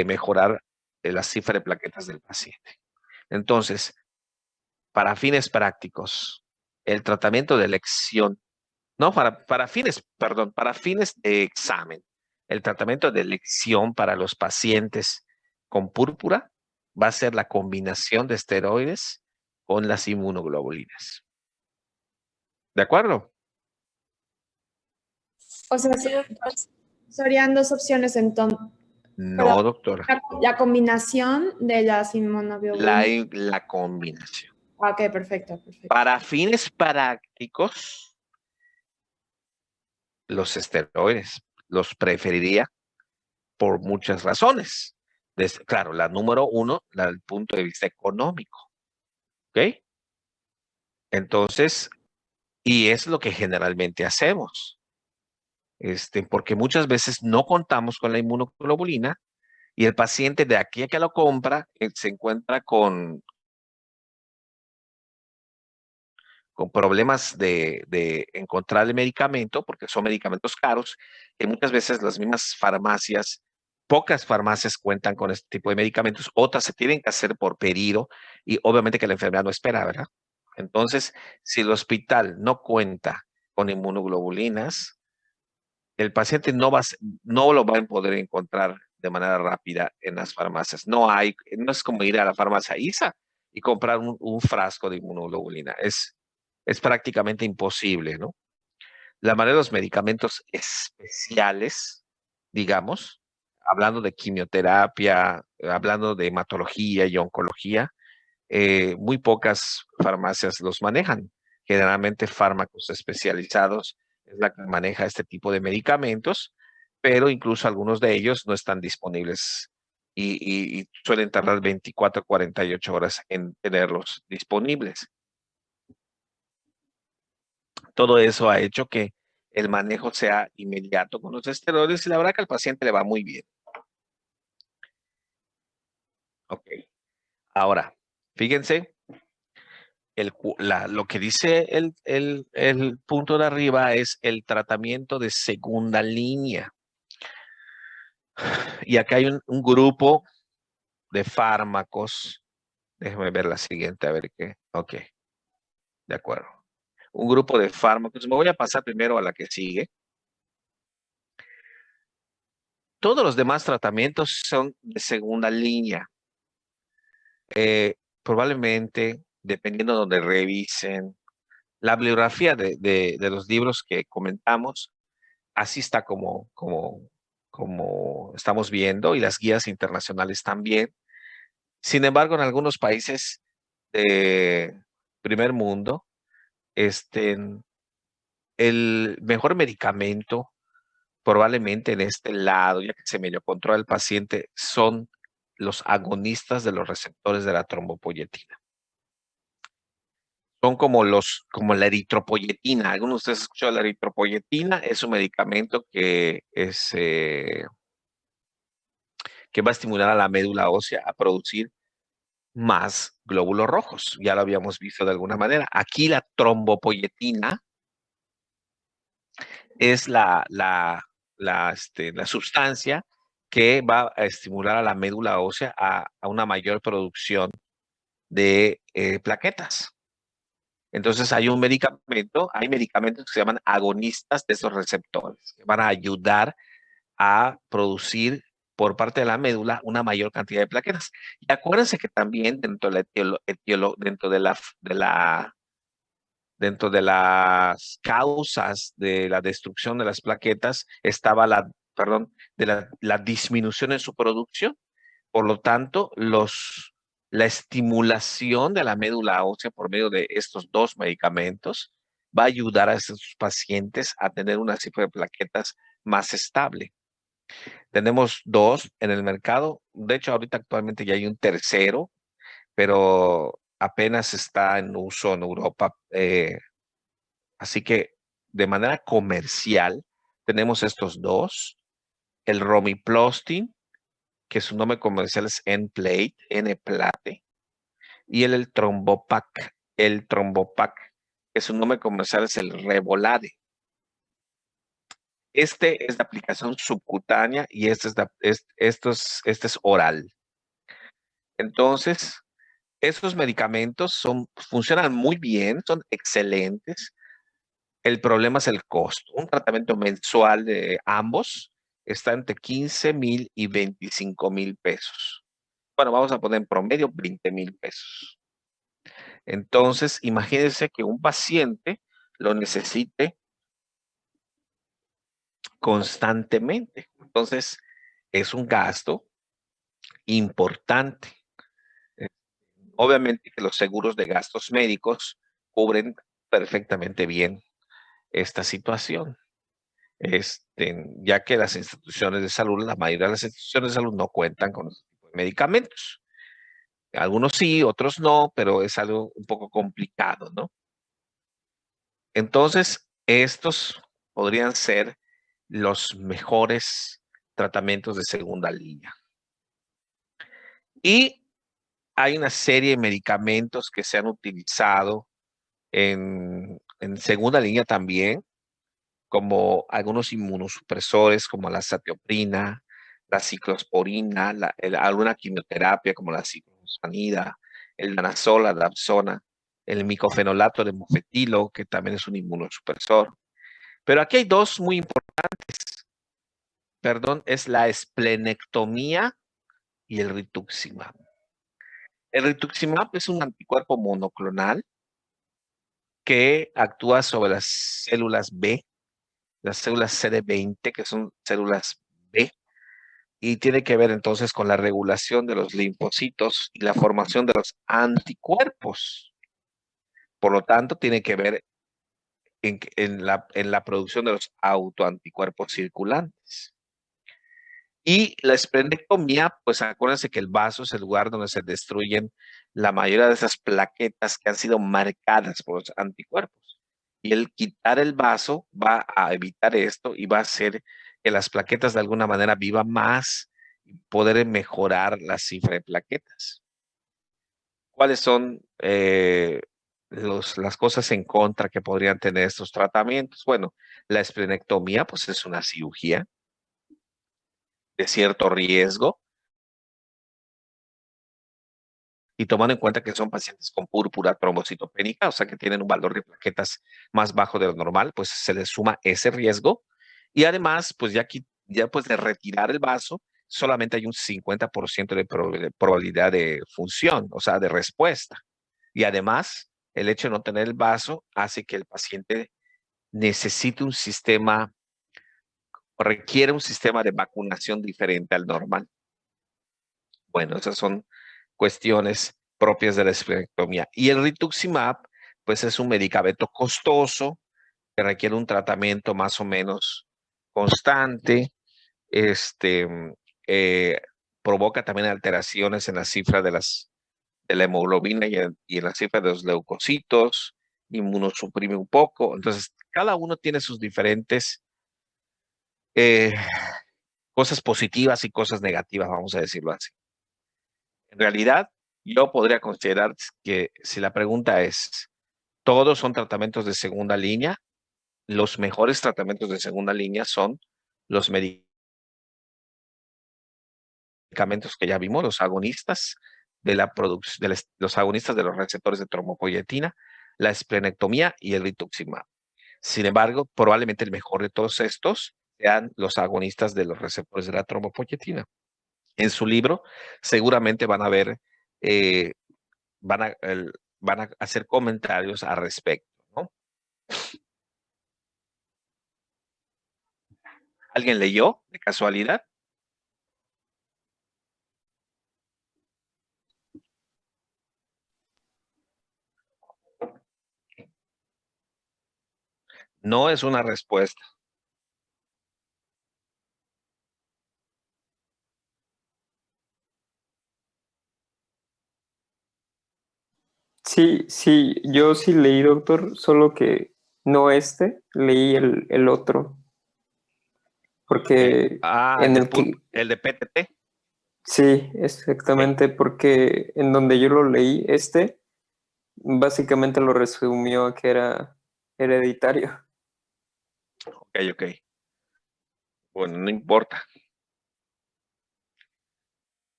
mejorar la cifra de plaquetas del paciente. Entonces, para fines prácticos, el tratamiento de elección, no, para fines de examen, el tratamiento de elección para los pacientes con púrpura va a ser la combinación de esteroides con las inmunoglobulinas. ¿De acuerdo? O sea, serían dos opciones entonces. No, doctora. La combinación de las inmunoglobulinas. La combinación. Ok, perfecto. Para fines prácticos, los esteroides. Los preferiría por muchas razones. Claro, la número uno, desde el punto de vista económico. ¿Ok? Entonces, y es lo que generalmente hacemos. Porque muchas veces no contamos con la inmunoglobulina y el paciente de aquí a que lo compra se encuentra con problemas de encontrar el medicamento, porque son medicamentos caros, que muchas veces las mismas farmacias, pocas farmacias cuentan con este tipo de medicamentos, otras se tienen que hacer por pedido y obviamente que la enfermedad no espera, ¿verdad? Entonces, si el hospital no cuenta con inmunoglobulinas, el paciente no lo va a poder encontrar de manera rápida en las farmacias. No es como ir a la farmacia ISA y comprar un frasco de inmunoglobulina. Es prácticamente imposible, ¿no? La mayoría de los medicamentos especiales, digamos, hablando de quimioterapia, hablando de hematología y oncología, muy pocas farmacias los manejan. Generalmente fármacos especializados es la que maneja este tipo de medicamentos, pero incluso algunos de ellos no están disponibles y suelen tardar 24 a 48 horas en tenerlos disponibles. Todo eso ha hecho que el manejo sea inmediato con los esteroides y la verdad que al paciente le va muy bien. Ok. Ahora, fíjense, lo que dice el punto de arriba es el tratamiento de segunda línea. Y acá hay un grupo de fármacos. Déjame ver la siguiente, a ver qué. Ok, de acuerdo. Un grupo de fármacos. Me voy a pasar primero a la que sigue. Todos los demás tratamientos son de segunda línea. Probablemente, dependiendo de donde revisen, la bibliografía de los libros que comentamos, así está como estamos viendo, y las guías internacionales también. Sin embargo, en algunos países de primer mundo, el mejor medicamento, probablemente en este lado, ya que se medio controla el paciente, son los agonistas de los receptores de la trombopoyetina. Son como la eritropoyetina. ¿Alguno de ustedes escuchó la eritropoyetina? Es un medicamento que va a estimular a la médula ósea a producir más glóbulos rojos. Ya lo habíamos visto de alguna manera. Aquí la trombopoyetina es la sustancia que va a estimular a la médula ósea a una mayor producción de plaquetas. Entonces hay medicamentos que se llaman agonistas de esos receptores, que van a ayudar a producir por parte de la médula una mayor cantidad de plaquetas. Y acuérdense que también dentro de las causas de la destrucción de las plaquetas estaba la disminución en su producción. Por lo tanto, la estimulación de la médula ósea por medio de estos dos medicamentos va a ayudar a esos pacientes a tener una cifra de plaquetas más estable. Tenemos dos en el mercado. De hecho, ahorita actualmente ya hay un tercero, pero apenas está en uso en Europa. Así que de manera comercial tenemos estos dos. El Romiplastin, que su nombre comercial es Nplate, y el Trombopac. El Trombopac, que su nombre comercial es el Revolade. Este es de aplicación subcutánea y este es oral. Entonces, estos medicamentos funcionan muy bien, son excelentes. El problema es el costo. Un tratamiento mensual de ambos está entre 15,000 y 25,000 pesos. Bueno, vamos a poner en promedio 20,000 pesos. Entonces, imagínense que un paciente lo necesite constantemente. Entonces, es un gasto importante. Obviamente que los seguros de gastos médicos cubren perfectamente bien esta situación. ya que las instituciones de salud, la mayoría de las instituciones de salud no cuentan con ese tipo de medicamentos. Algunos sí, otros no, pero es algo un poco complicado, ¿no? Entonces, estos podrían ser los mejores tratamientos de segunda línea. Y hay una serie de medicamentos que se han utilizado en segunda línea también, como algunos inmunosupresores como la satioprina, la ciclosporina, alguna quimioterapia como la ciclofosfanida, el danazol, la dapsona, el micofenolato de mofetilo, que también es un inmunosupresor. Pero aquí hay dos muy importantes, perdón, es la esplenectomía y el rituximab. El rituximab es un anticuerpo monoclonal que actúa sobre las células B, las células CD20, que son células B, y tiene que ver entonces con la regulación de los linfocitos y la formación de los anticuerpos. Por lo tanto, tiene que ver en la producción de los autoanticuerpos circulantes. Y la esplenectomía, pues acuérdense que el vaso es el lugar donde se destruyen la mayoría de esas plaquetas que han sido marcadas por los anticuerpos. Y el quitar el vaso va a evitar esto y va a hacer que las plaquetas de alguna manera vivan más y poder mejorar la cifra de plaquetas. ¿Cuáles son las cosas en contra que podrían tener estos tratamientos? Bueno, la esplenectomía, pues es una cirugía de cierto riesgo, y tomando en cuenta que son pacientes con púrpura trombocitopénica, o sea que tienen un valor de plaquetas más bajo de lo normal, pues se les suma ese riesgo. Y además, pues ya pues de retirar el vaso, solamente hay un 50% de probabilidad de función, o sea, de respuesta. Y además, el hecho de no tener el vaso hace que el paciente necesite un sistema, o requiere un sistema de vacunación diferente al normal. Bueno, esas son cuestiones propias de la esplenectomía. Y el rituximab, pues es un medicamento costoso que requiere un tratamiento más o menos constante. Este, eh, provoca también alteraciones en la cifra de la hemoglobina y en la cifra de los leucocitos, inmunosuprime un poco. Entonces, cada uno tiene sus diferentes eh, cosas positivas y cosas negativas, vamos a decirlo así. En realidad, yo podría considerar que si la pregunta es, ¿todos son tratamientos de segunda línea? Los mejores tratamientos de segunda línea son los medicamentos que ya vimos, los agonistas de los agonistas de los receptores de trombopoyetina, la esplenectomía y el rituximab. Sin embargo, probablemente el mejor de todos estos sean los agonistas de los receptores de la trombopoyetina. En su libro seguramente van a ver eh, van a hacer comentarios al respecto, ¿no? ¿Alguien leyó de casualidad? No es una respuesta. Sí, sí, yo sí leí, doctor, solo que no leí el otro, porque en el que, El de PTT. sí, Ok, exactamente, porque en donde yo lo leí, básicamente lo resumió a que era hereditario. ok. Bueno, no importa.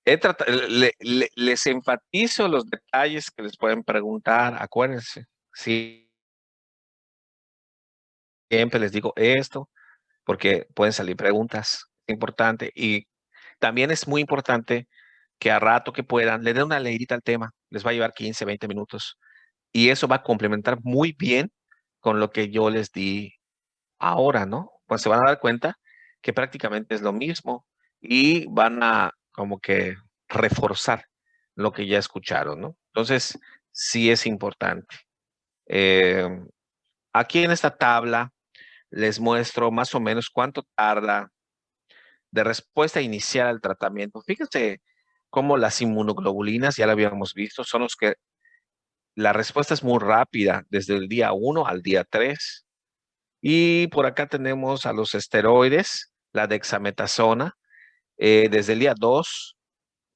Les enfatizo los detalles que les pueden preguntar. Acuérdense, sí, siempre les digo esto porque pueden salir preguntas. Es importante. Y también es muy importante que a rato que puedan le den una leidita al tema. Les va a llevar 15, 20 minutos. Y eso va a complementar muy bien con lo que yo les di ahora, ¿no? Pues se van a dar cuenta que prácticamente es lo mismo y van a como que reforzar lo que ya escucharon, ¿no? Entonces, sí es importante. Eh, aquí en esta tabla les muestro más o menos cuánto tarda de respuesta inicial al tratamiento. Fíjense cómo las inmunoglobulinas, ya lo habíamos visto, son los que la respuesta es muy rápida, desde el día 1 al día 3. Y por acá tenemos a los esteroides, la dexametasona, desde el día 2,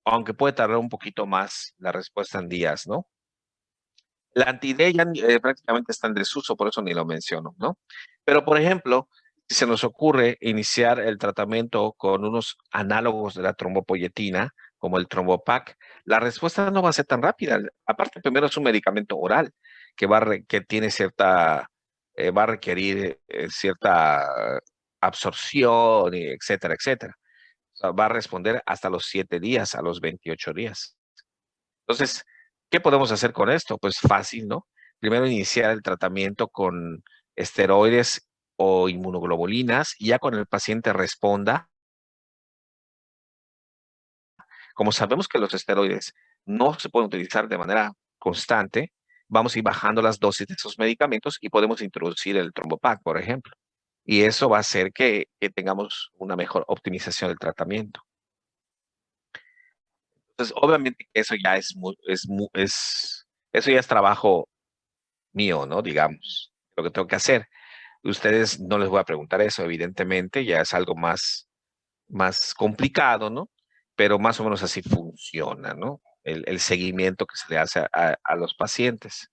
aunque puede tardar un poquito más la respuesta en días, ¿no? La anti-D ya prácticamente está en desuso, por eso ni lo menciono, ¿no? Pero, por ejemplo, si se nos ocurre iniciar el tratamiento con unos análogos de la trombopoyetina, como el Trombopac, la respuesta no va a ser tan rápida. Aparte, primero es un medicamento oral que tiene cierta, va a requerir cierta absorción, etcétera, etcétera. O sea, va a responder hasta los 7 días, a los 28 días. Entonces, ¿qué podemos hacer con esto? Pues fácil, ¿no? Primero iniciar el tratamiento con esteroides o inmunoglobulinas y ya cuando el paciente responda, como sabemos que los esteroides no se pueden utilizar de manera constante, vamos a ir bajando las dosis de esos medicamentos y podemos introducir el Trombopac, por ejemplo. Y eso va a hacer que tengamos una mejor optimización del tratamiento. Entonces, obviamente que eso ya eso ya es trabajo mío, ¿no? Digamos, lo que tengo que hacer. Ustedes no les voy a preguntar eso, evidentemente, ya es algo más complicado, ¿no? Pero más o menos así funciona, ¿no? El seguimiento que se le hace a los pacientes.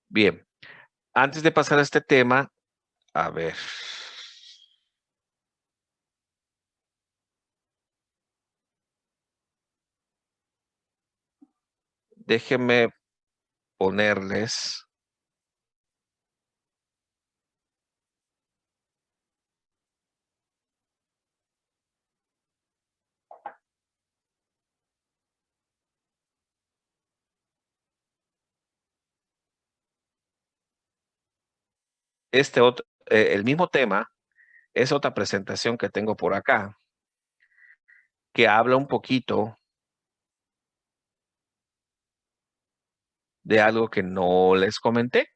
Bien, antes de pasar a este tema, a ver. Déjenme ponerles. El mismo tema es otra presentación que tengo por acá, que habla un poquito de algo que no les comenté.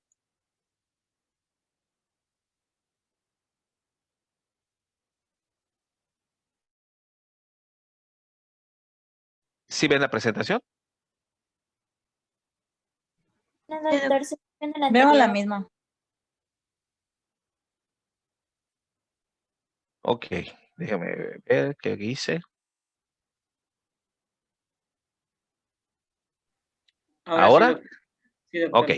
¿Sí ven la presentación? No, doctor, se ve en el Veo la anterior. misma. Ok, déjame ver qué dice. ¿Ahora? Sí, doctor. Ok.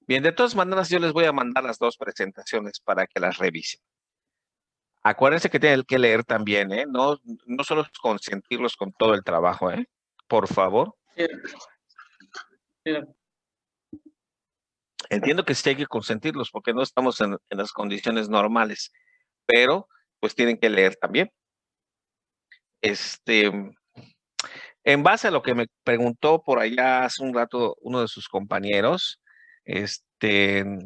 Bien, de todas maneras yo les voy a mandar las dos presentaciones para que las revisen. Acuérdense que tienen que leer también, ¿eh? No solo es consentirlos con todo el trabajo, ¿eh? Por favor. Sí, doctor. Entiendo que sí hay que consentirlos porque no estamos en las condiciones normales, pero pues tienen que leer también. En base a lo que me preguntó por allá hace un rato uno de sus compañeros, ¿qué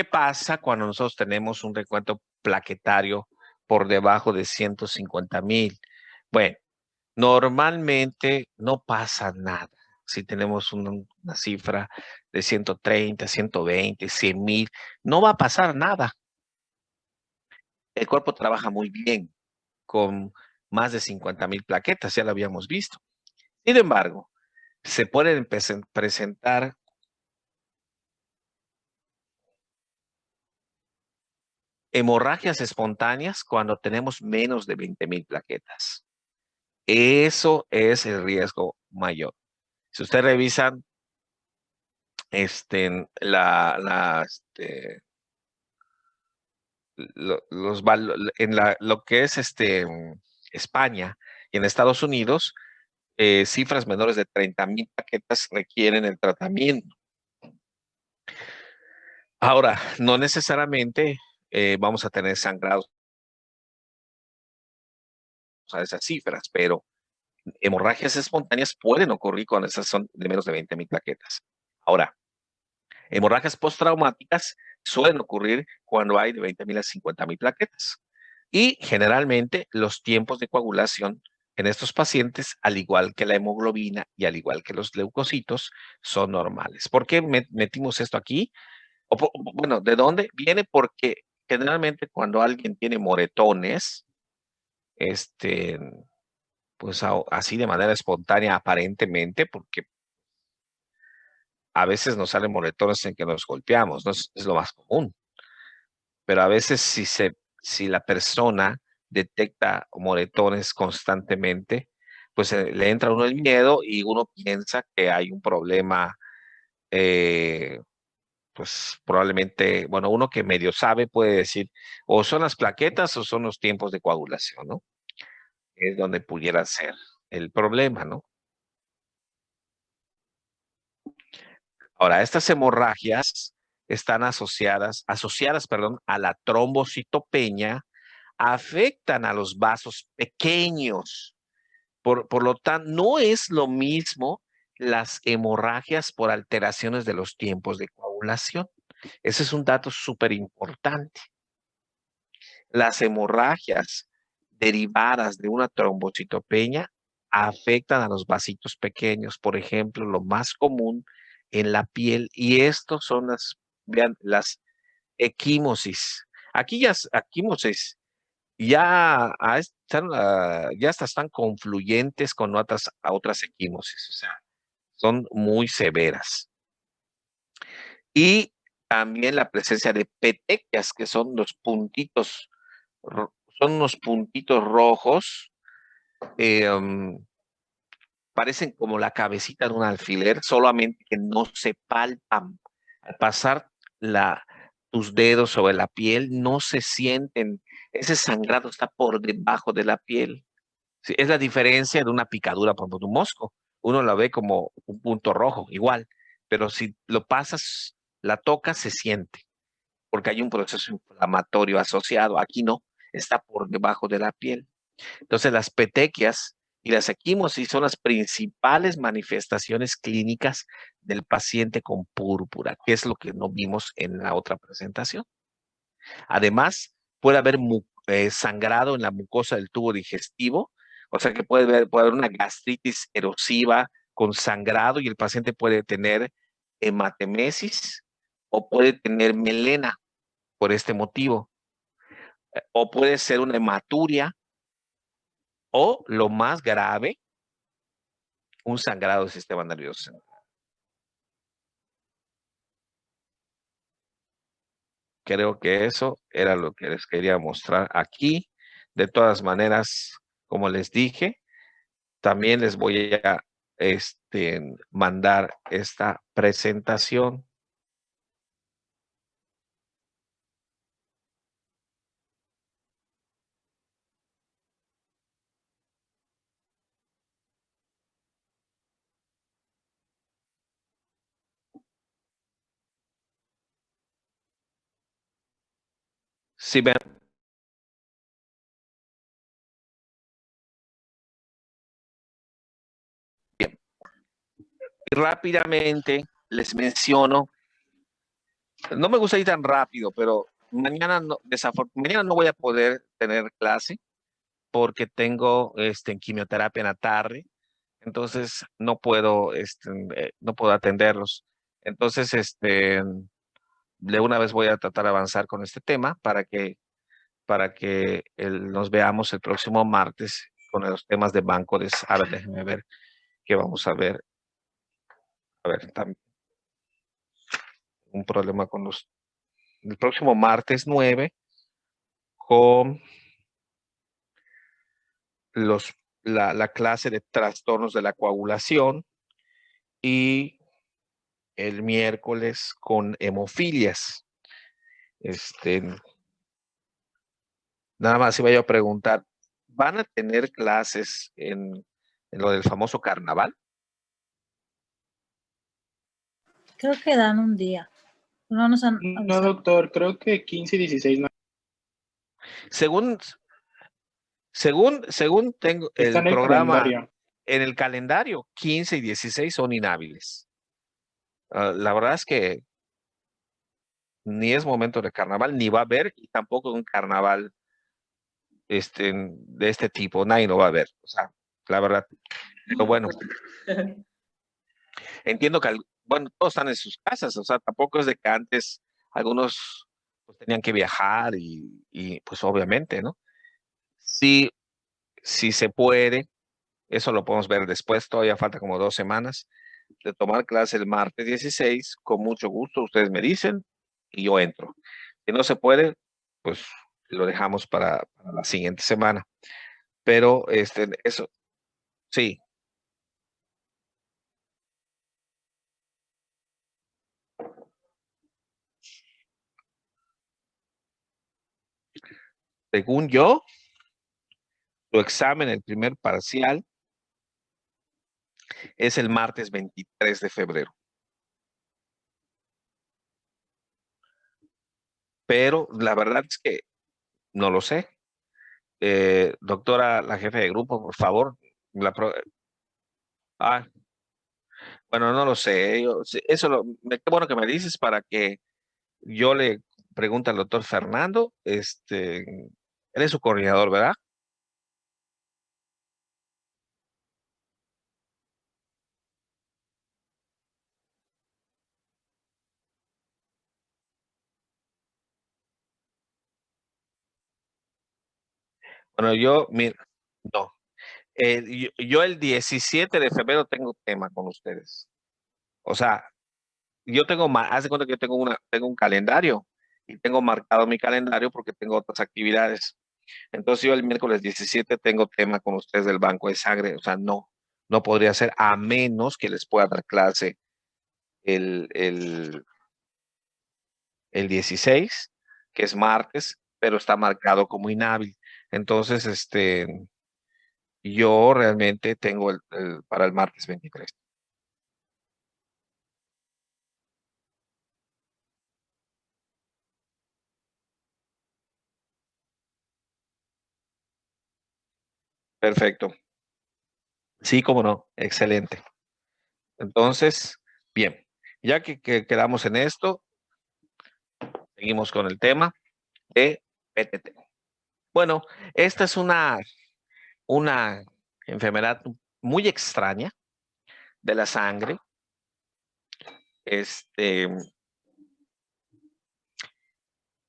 pasa cuando nosotros tenemos un recuento plaquetario por debajo de 150,000? Bueno, normalmente no pasa nada. Si tenemos una cifra de 130, 120, 100,000, no va a pasar nada. El cuerpo trabaja muy bien con más de 50,000 plaquetas, ya lo habíamos visto. Sin embargo, se pueden presentar hemorragias espontáneas cuando tenemos menos de 20,000 plaquetas. Eso es el riesgo mayor. Si ustedes revisan lo que es España y en Estados Unidos, cifras menores de 30,000 plaquetas requieren el tratamiento. Ahora, no necesariamente vamos a tener sangrados a esas cifras, pero hemorragias espontáneas pueden ocurrir cuando esas son de menos de 20,000 plaquetas. Ahora, hemorragias postraumáticas suelen ocurrir cuando hay de 20,000 a 50,000 plaquetas. Y generalmente los tiempos de coagulación en estos pacientes, al igual que la hemoglobina y al igual que los leucocitos, son normales. ¿Por qué metimos esto aquí? Bueno, ¿de dónde? Viene porque generalmente cuando alguien tiene moretones, pues así de manera espontánea aparentemente, porque a veces nos salen moretones en que nos golpeamos, ¿no? Es lo más común. Pero a veces si la persona detecta moretones constantemente, pues le entra a uno el miedo y uno piensa que hay un problema, pues probablemente, bueno, uno que medio sabe puede decir, o son las plaquetas o son los tiempos de coagulación, ¿no? Es donde pudiera ser el problema, ¿no? Ahora, estas hemorragias están asociadas, a la trombocitopenia, afectan a los vasos pequeños. Por lo tanto, no es lo mismo las hemorragias por alteraciones de los tiempos de coagulación. Ese es un dato súper importante. Las hemorragias derivadas de una trombocitopenia afectan a los vasitos pequeños, por ejemplo, lo más común en la piel, y estos son vean, las equimosis. Equimosis ya hasta están confluyentes con otras equimosis, o sea, son muy severas. Y también la presencia de petequias, que son son unos puntitos rojos, parecen como la cabecita de un alfiler, solamente que no se palpan. Al pasar tus dedos sobre la piel, no se sienten. Ese sangrado está por debajo de la piel. Sí, es la diferencia de una picadura, por ejemplo, de un mosco. Uno la ve como un punto rojo, igual, pero si lo pasas, la tocas, se siente, porque hay un proceso inflamatorio asociado. Aquí no, está por debajo de la piel. Entonces, las petequias y las equimosis son las principales manifestaciones clínicas del paciente con púrpura, que es lo que no vimos en la otra presentación. Además, puede haber sangrado en la mucosa del tubo digestivo, o sea que puede haber una gastritis erosiva con sangrado y el paciente puede tener hematemesis o puede tener melena por este motivo, o puede ser una hematuria o, lo más grave, un sangrado del sistema nervioso central. Creo que eso era lo que les quería mostrar aquí. De todas maneras, como les dije, también les voy a mandar esta presentación. Si ven, bien, rápidamente les menciono, no me gusta ir tan rápido, pero mañana mañana no voy a poder tener clase porque tengo quimioterapia en la tarde, entonces no puedo atenderlos. Entonces, de una vez voy a tratar de avanzar con este tema para que nos veamos el próximo martes con los temas de banco de... A ver, déjenme ver qué vamos a ver. A ver, también un problema con el próximo martes 9 con la clase de trastornos de la coagulación y el miércoles con hemofilias. Nada más iba yo a preguntar, ¿van a tener clases en lo del famoso carnaval? Creo que dan un día. No nos han No, avisado. doctor, creo que 15 y 16 no. Según tengo Está el en el programa, calendario. en el calendario, 15 y 16 son inhábiles. La verdad es que ni es momento de carnaval, ni va a haber, y tampoco un carnaval de este tipo, nadie lo va a ver. O sea, la verdad. Pero bueno, entiendo que, bueno, todos están en sus casas, o sea, tampoco es de que antes algunos pues, tenían que viajar y pues obviamente, ¿no? Sí, sí se puede, eso lo podemos ver después, todavía falta como 2 semanas de tomar clase el martes 16, con mucho gusto, ustedes me dicen y yo entro. Si no se puede, pues lo dejamos para la siguiente semana. Pero eso, sí, según yo, tu examen, el primer parcial, es el martes 23 de febrero. Pero la verdad es que no lo sé. Doctora, la jefe de grupo, por favor. Ah, bueno, no lo sé. Sí, eso qué bueno que me dices para que yo le pregunte al doctor Fernando. Él es su coordinador, ¿verdad? Bueno, mira, no. Yo el 17 de febrero tengo tema con ustedes. O sea, yo tengo más, haz de cuenta que yo tengo un calendario y tengo marcado mi calendario porque tengo otras actividades. Entonces yo el miércoles 17 tengo tema con ustedes del banco de sangre. O sea, no podría ser a menos que les pueda dar clase el, el, el 16, que es martes, pero está marcado como inhábil. Entonces, yo realmente tengo para el martes 23. Perfecto. Sí, cómo no. Excelente. Entonces, bien, ya que quedamos en esto, seguimos con el tema de PTT. Bueno, esta es una enfermedad muy extraña de la sangre.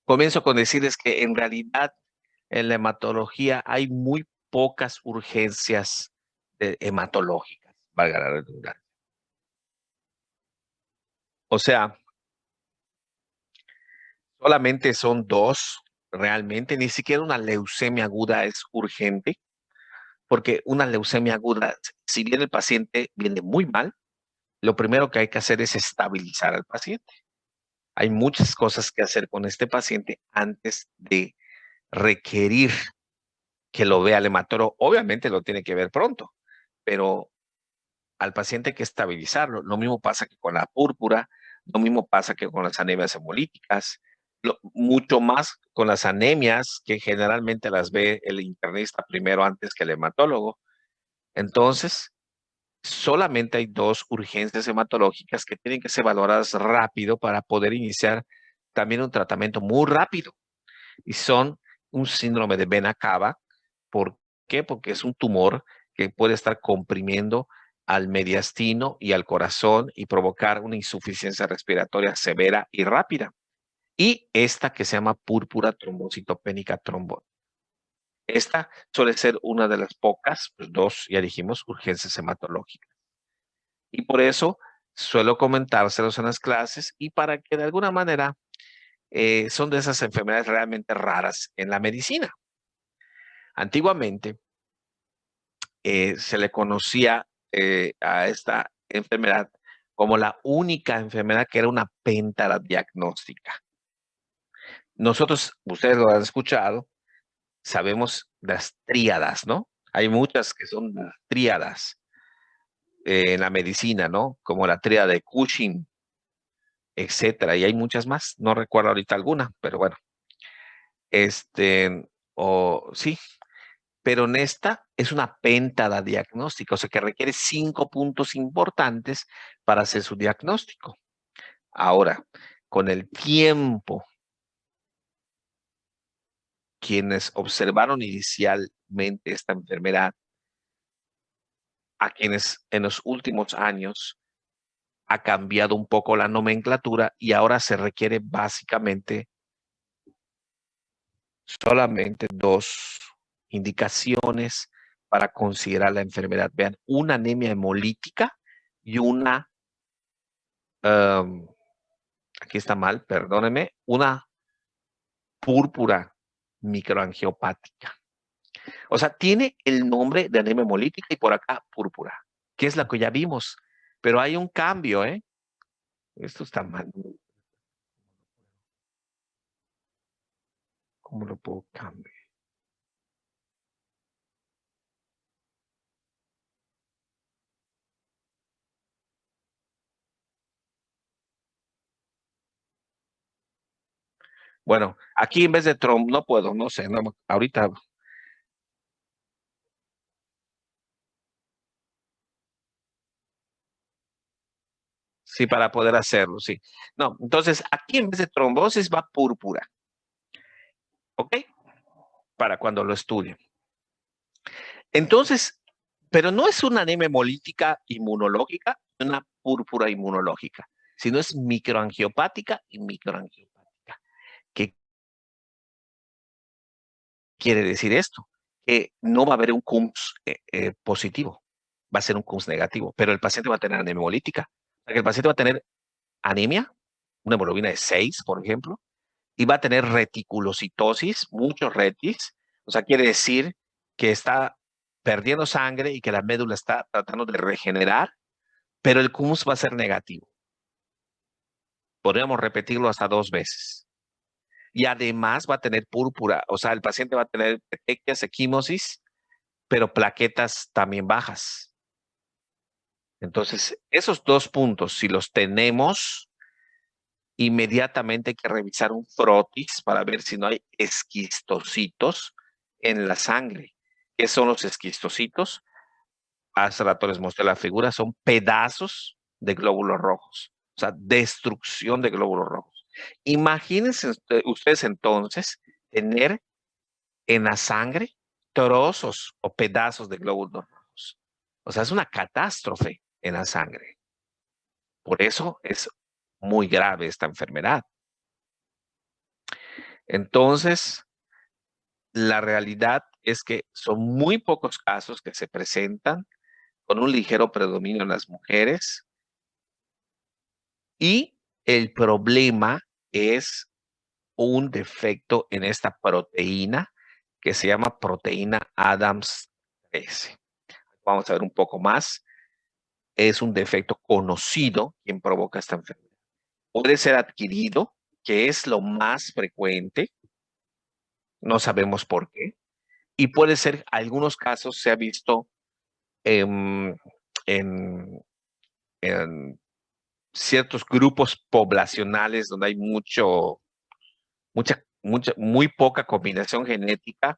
Comienzo con decirles que en realidad en la hematología hay muy pocas urgencias hematológicas, valga la redundancia. O sea, solamente son dos realmente, ni siquiera una leucemia aguda es urgente, porque una leucemia aguda, si bien el paciente viene muy mal, lo primero que hay que hacer es estabilizar al paciente. Hay muchas cosas que hacer con este paciente antes de requerir que lo vea el hematólogo. Obviamente lo tiene que ver pronto, pero al paciente hay que estabilizarlo. Lo mismo pasa que con la púrpura, lo mismo pasa que con las anemias hemolíticas, mucho más con las anemias que generalmente las ve el internista primero antes que el hematólogo. Entonces, solamente hay dos urgencias hematológicas que tienen que ser valoradas rápido para poder iniciar también un tratamiento muy rápido. Y son un síndrome de vena cava. ¿Por qué? Porque es un tumor que puede estar comprimiendo al mediastino y al corazón y provocar una insuficiencia respiratoria severa y rápida. Y esta que se llama púrpura trombocitopénica trombón. Esta suele ser una de las pocas, pues dos, ya dijimos, urgencias hematológicas. Y por eso suelo comentárselos en las clases y para que de alguna manera son de esas enfermedades realmente raras en la medicina. Antiguamente se le conocía a esta enfermedad como la única enfermedad que era una péntara diagnóstica. Nosotros, ustedes lo han escuchado, sabemos de las tríadas, ¿no? Hay muchas que son las tríadas en la medicina, ¿no? Como la tríada de Cushing, etcétera. Y hay muchas más. No recuerdo ahorita alguna, pero bueno. Sí, pero en esta es una péntada diagnóstica, o sea que requiere 5 puntos importantes para hacer su diagnóstico. Ahora, con el tiempo, quienes observaron inicialmente esta enfermedad a quienes en los últimos años ha cambiado un poco la nomenclatura y ahora se requiere básicamente solamente 2 indicaciones para considerar la enfermedad. Vean, una anemia hemolítica y una, aquí está mal, perdónenme, una púrpura microangiopática. O sea, tiene el nombre de anemia hemolítica y por acá púrpura, que es la que ya vimos. Pero hay un cambio, ¿eh? Esto está mal. ¿Cómo lo puedo cambiar? Bueno, aquí en vez de no puedo, no sé, no, ahorita. Sí, para poder hacerlo, sí. No, entonces aquí en vez de trombosis va púrpura. ¿Ok? Para cuando lo estudien. Entonces, pero no es una anemia hemolítica inmunológica, una púrpura inmunológica, sino es microangiopática y microangiopática. ¿Qué quiere decir esto? Que no va a haber un CUMS positivo, va a ser un CUMS negativo, pero el paciente va a tener anemia hemolítica. O sea, que el paciente va a tener anemia, una hemoglobina de 6, por ejemplo, y va a tener reticulocitosis, muchos retis, o sea, quiere decir que está perdiendo sangre y que la médula está tratando de regenerar, pero el CUMS va a ser negativo. Podríamos repetirlo hasta 2 veces. Y además va a tener púrpura, o sea, el paciente va a tener petequias, equimosis, pero plaquetas también bajas. Entonces, esos 2 puntos, si los tenemos, inmediatamente hay que revisar un frotis para ver si no hay esquistocitos en la sangre. ¿Qué son los esquistocitos? Hace rato les mostré la figura, son pedazos de glóbulos rojos, o sea, destrucción de glóbulos rojos. Imagínense ustedes entonces tener en la sangre trozos o pedazos de glóbulos rojos. O sea, es una catástrofe en la sangre. Por eso es muy grave esta enfermedad. Entonces, la realidad es que son muy pocos casos que se presentan con un ligero predominio en las mujeres y el problema es un defecto en esta proteína que se llama proteína Adams 13. Vamos a ver un poco más. Es un defecto conocido quien provoca esta enfermedad. Puede ser adquirido, que es lo más frecuente. No sabemos por qué. Y puede ser, algunos casos se ha visto en, en ciertos grupos poblacionales donde hay muy poca combinación genética,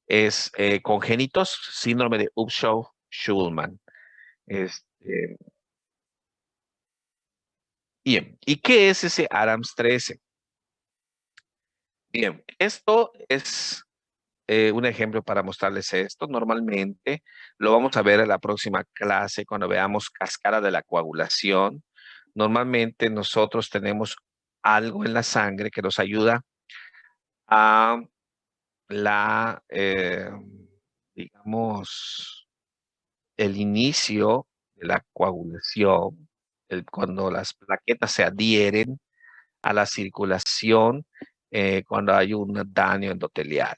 es congénitos, síndrome de Upshaw-Schulman. Bien, ¿y qué es ese Adams 13? Bien, esto es un ejemplo para mostrarles esto. Normalmente lo vamos a ver en la próxima clase cuando veamos cascada de la coagulación. Normalmente nosotros tenemos algo en la sangre que nos ayuda a digamos, el inicio de la coagulación, cuando las plaquetas se adhieren a la circulación, cuando hay un daño endotelial.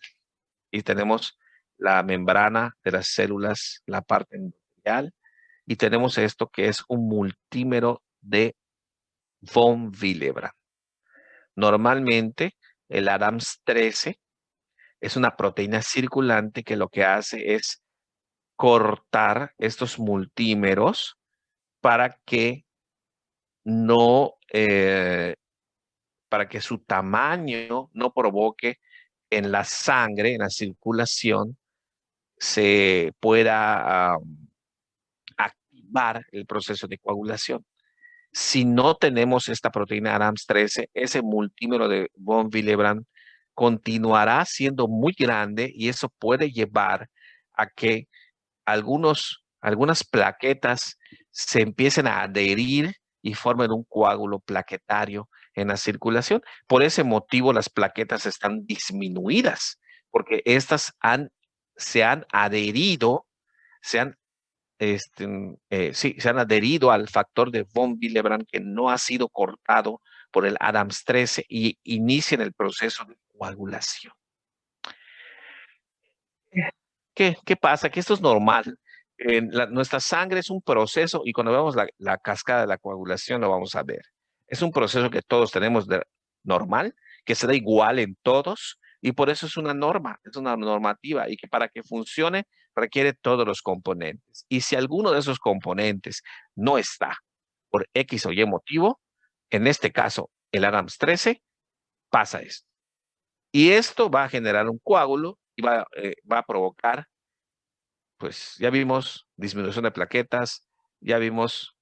Y tenemos la membrana de las células, la parte endotelial, y tenemos esto que es un multímero de von Willebrand. Normalmente el Adams 13 es una proteína circulante que lo que hace es cortar estos multímeros para que no, para que su tamaño no provoque en la sangre, en la circulación, se pueda activar el proceso de coagulación. Si no tenemos esta proteína Adams 13, ese multímero de von Willebrand continuará siendo muy grande y eso puede llevar a que algunos algunas plaquetas se empiecen a adherir y formen un coágulo plaquetario en la circulación. Por ese motivo las plaquetas están disminuidas, porque estas se han adherido, se han adherido al factor de von Willebrand que no ha sido cortado por el Adams 13 y inician el proceso de coagulación. ¿Qué pasa? Que esto es normal. Nuestra sangre es un proceso y cuando vemos la cascada de la coagulación lo vamos a ver. Es un proceso que todos tenemos normal, que se da igual en todos y por eso es una norma, es una normativa y que para que funcione requiere todos los componentes. Y si alguno de esos componentes no está por X o Y motivo, en este caso el Adams 13, pasa esto. Y esto va a generar un coágulo y va a provocar, pues ya vimos disminución de plaquetas, ya vimos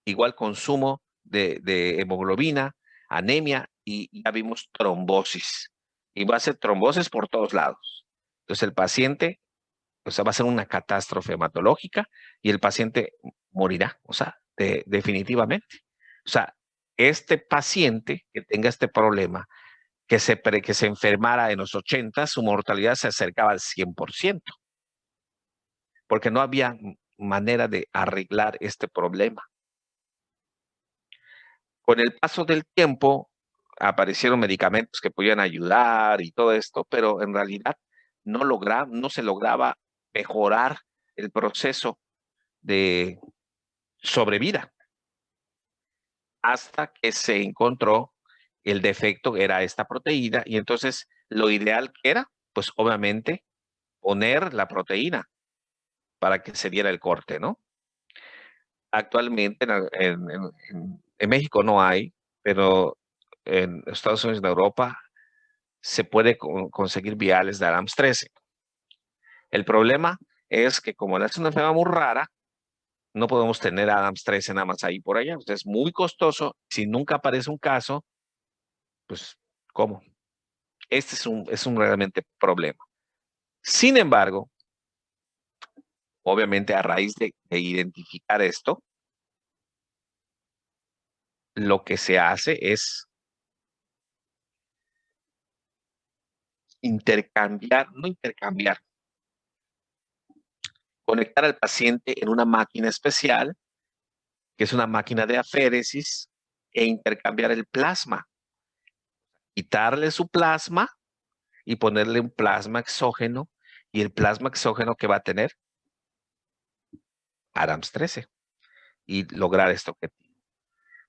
igual consumo de hemoglobina, anemia y ya vimos trombosis. Y va a ser trombosis por todos lados. Entonces el paciente, o sea, va a ser una catástrofe hematológica y el paciente morirá, o sea, definitivamente. O sea, este paciente que tenga este problema, que se enfermara en los 80, su mortalidad se acercaba al 100%, porque no había manera de arreglar este problema. Con el paso del tiempo, aparecieron medicamentos que podían ayudar y todo esto, pero en realidad no se lograba mejorar el proceso de sobrevida hasta que se encontró el defecto, era esta proteína, y entonces lo ideal que era, pues obviamente, poner la proteína para que se diera el corte, ¿no? Actualmente en México no hay, pero en Estados Unidos y en Europa se puede conseguir viales de Adams 13. El problema es que como es una enfermedad muy rara, no podemos tener Adams 13 nada más ahí por allá. Entonces es muy costoso. Si nunca aparece un caso, pues, ¿cómo? Este es un realmente problema. Sin embargo, obviamente a raíz de identificar esto, lo que se hace es conectar al paciente en una máquina especial, que es una máquina de aféresis, e intercambiar el plasma. Quitarle su plasma y ponerle un plasma exógeno, y el plasma exógeno que va a tener Adams 13 y lograr este objetivo.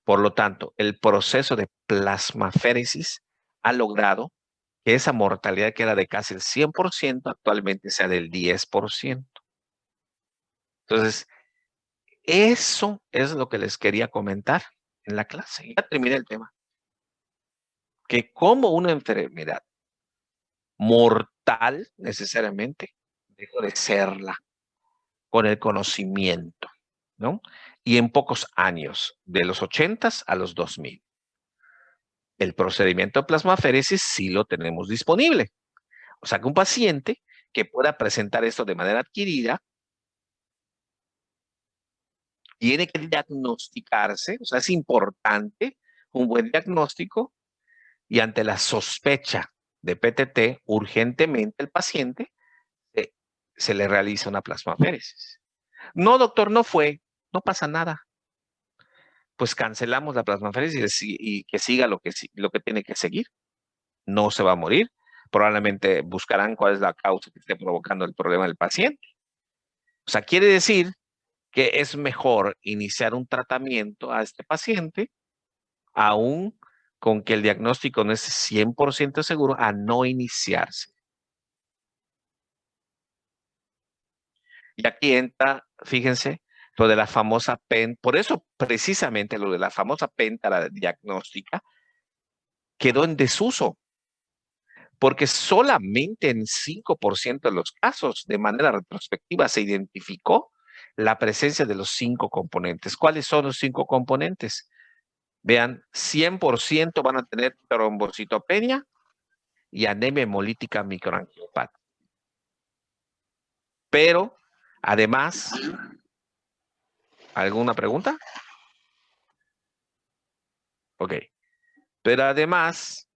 Por lo tanto, el proceso de plasmaféresis ha logrado que esa mortalidad que era de casi el 100% actualmente sea del 10%. Entonces, eso es lo que les quería comentar en la clase. Ya terminé el tema. Que como una enfermedad mortal necesariamente dejó de serla con el conocimiento, ¿no? Y en pocos años, de los 80s a los 2000. El procedimiento de plasmaféresis sí lo tenemos disponible. O sea que un paciente que pueda presentar esto de manera adquirida tiene que diagnosticarse, o sea, es importante un buen diagnóstico y ante la sospecha de PTT, urgentemente el paciente se le realiza una plasmaféresis. No, doctor, no fue, no pasa nada. Pues cancelamos la plasmaféresis y que siga lo que tiene que seguir. No se va a morir. Probablemente buscarán cuál es la causa que esté provocando el problema del paciente. O sea, quiere decir que es mejor iniciar un tratamiento a este paciente, aún con que el diagnóstico no es 100% seguro, a no iniciarse. Y aquí entra, fíjense, lo de la famosa PEN. Por eso, precisamente, lo de la famosa péntara diagnóstica quedó en desuso. Porque solamente en 5% de los casos, de manera retrospectiva, se identificó la presencia de los 5 componentes. ¿Cuáles son los 5 componentes? Vean, 100% van a tener trombocitopenia y anemia hemolítica microangiopática. Pero Además, ¿alguna pregunta? Ok. Pero además,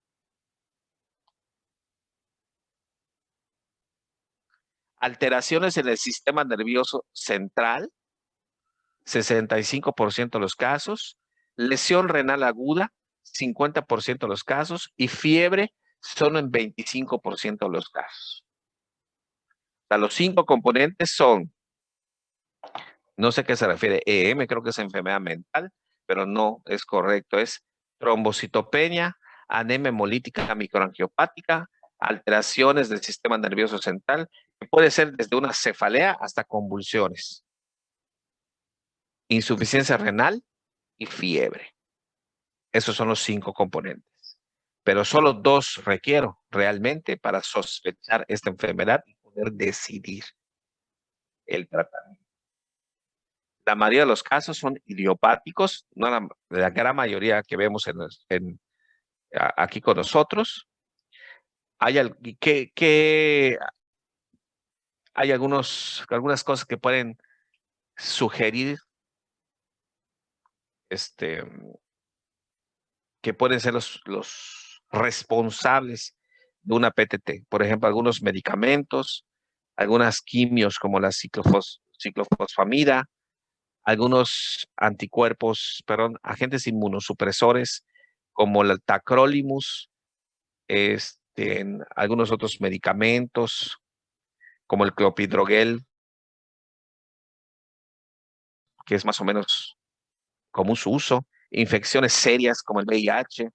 alteraciones en el sistema nervioso central, 65% de los casos, lesión renal aguda, 50% de los casos, y fiebre son en 25% de los casos. O sea, los 5 componentes son, no sé a qué se refiere, EM, creo que es enfermedad mental, pero no es correcto, es trombocitopenia, anemia hemolítica microangiopática, alteraciones del sistema nervioso central, que puede ser desde una cefalea hasta convulsiones, insuficiencia renal y fiebre. Esos son los 5 componentes. Pero solo 2 requiero realmente para sospechar esta enfermedad y poder decidir el tratamiento. La mayoría de los casos son idiopáticos, no la gran mayoría que vemos aquí con nosotros. Hay, hay algunas cosas que pueden sugerir que pueden ser los responsables de una PTT. Por ejemplo, algunos medicamentos, algunas quimios como la ciclofosfamida, algunos anticuerpos, perdón, agentes inmunosupresores como el tacrolimus, algunos otros medicamentos como el clopidogrel, que es más o menos común su uso, infecciones serias como el VIH,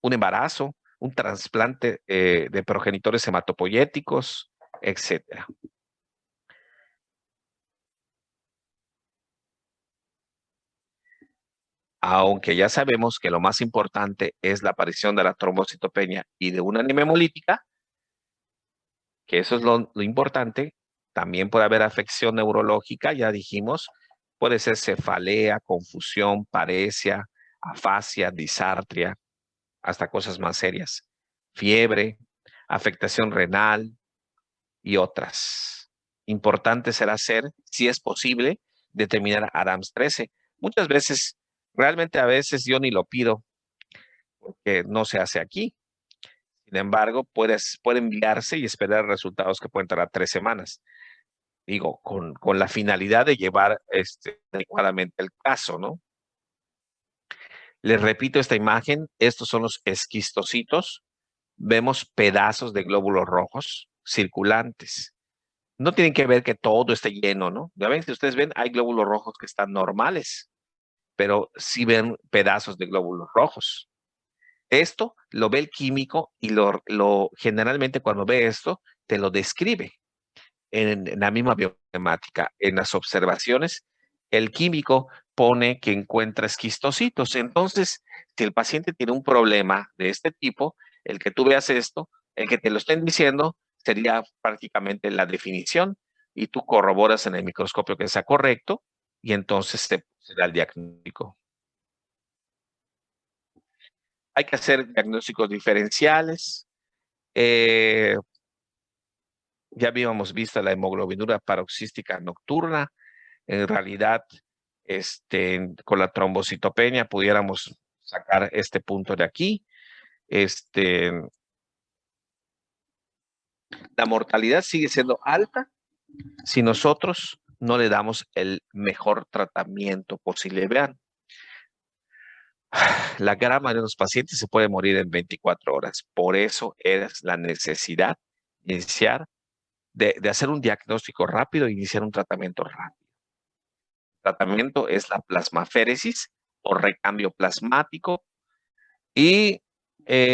un embarazo, un trasplante de progenitores hematopoyéticos, etc. Aunque ya sabemos que lo más importante es la aparición de la trombocitopenia y de una anemia hemolítica, que eso es lo importante, también puede haber afección neurológica, ya dijimos, puede ser cefalea, confusión, paresia, afasia, disartria, hasta cosas más serias, fiebre, afectación renal y otras. Importante será hacer, si es posible, determinar ADAMS 13. Muchas veces, realmente a veces yo ni lo pido porque no se hace aquí. Sin embargo, puede enviarse y esperar resultados que pueden tardar 3 semanas. Digo, con la finalidad de llevar adecuadamente el caso, ¿no? Les repito esta imagen, estos son los esquistocitos. Vemos pedazos de glóbulos rojos circulantes. No tienen que ver que todo esté lleno, ¿no? Ya ven, si ustedes ven, hay glóbulos rojos que están normales, pero sí ven pedazos de glóbulos rojos. Esto lo ve el químico y generalmente cuando ve esto, te lo describe en la misma biotemática. En las observaciones, el químico pone que encuentra esquistocitos. Entonces, si el paciente tiene un problema de este tipo, el que tú veas esto, el que te lo estén diciendo, sería prácticamente la definición y tú corroboras en el microscopio que sea correcto y entonces se da el diagnóstico. Hay que hacer diagnósticos diferenciales. Ya habíamos visto la hemoglobinura paroxística nocturna. En realidad, con la trombocitopenia pudiéramos sacar este punto de aquí. La mortalidad sigue siendo alta si nosotros no le damos el mejor tratamiento posible. Vean, la gran mayoría de los pacientes se puede morir en 24 horas. Por eso es la necesidad de iniciar, de hacer un diagnóstico rápido e iniciar un tratamiento rápido. El tratamiento es la plasmaféresis o recambio plasmático y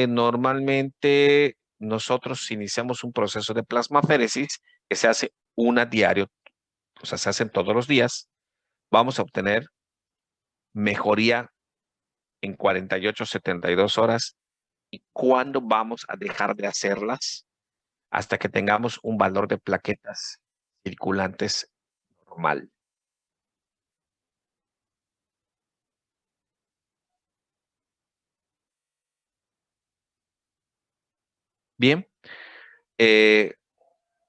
normalmente nosotros iniciamos un proceso de plasmaféresis que se hace una diario, o sea, se hacen todos los días. Vamos a obtener mejoría en 48, 72 horas. ¿Y cuándo vamos a dejar de hacerlas? Hasta que tengamos un valor de plaquetas circulantes normal. Bien.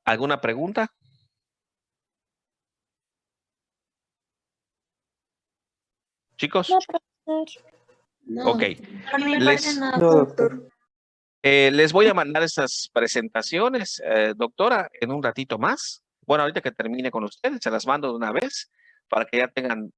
¿Alguna pregunta? chicos? No, profesor. No. Ok. Por mi Les- parte no, No, doctor. Les voy a mandar estas presentaciones, doctora, en un ratito más. Bueno, ahorita que termine con ustedes, se las mando de una vez para que ya tengan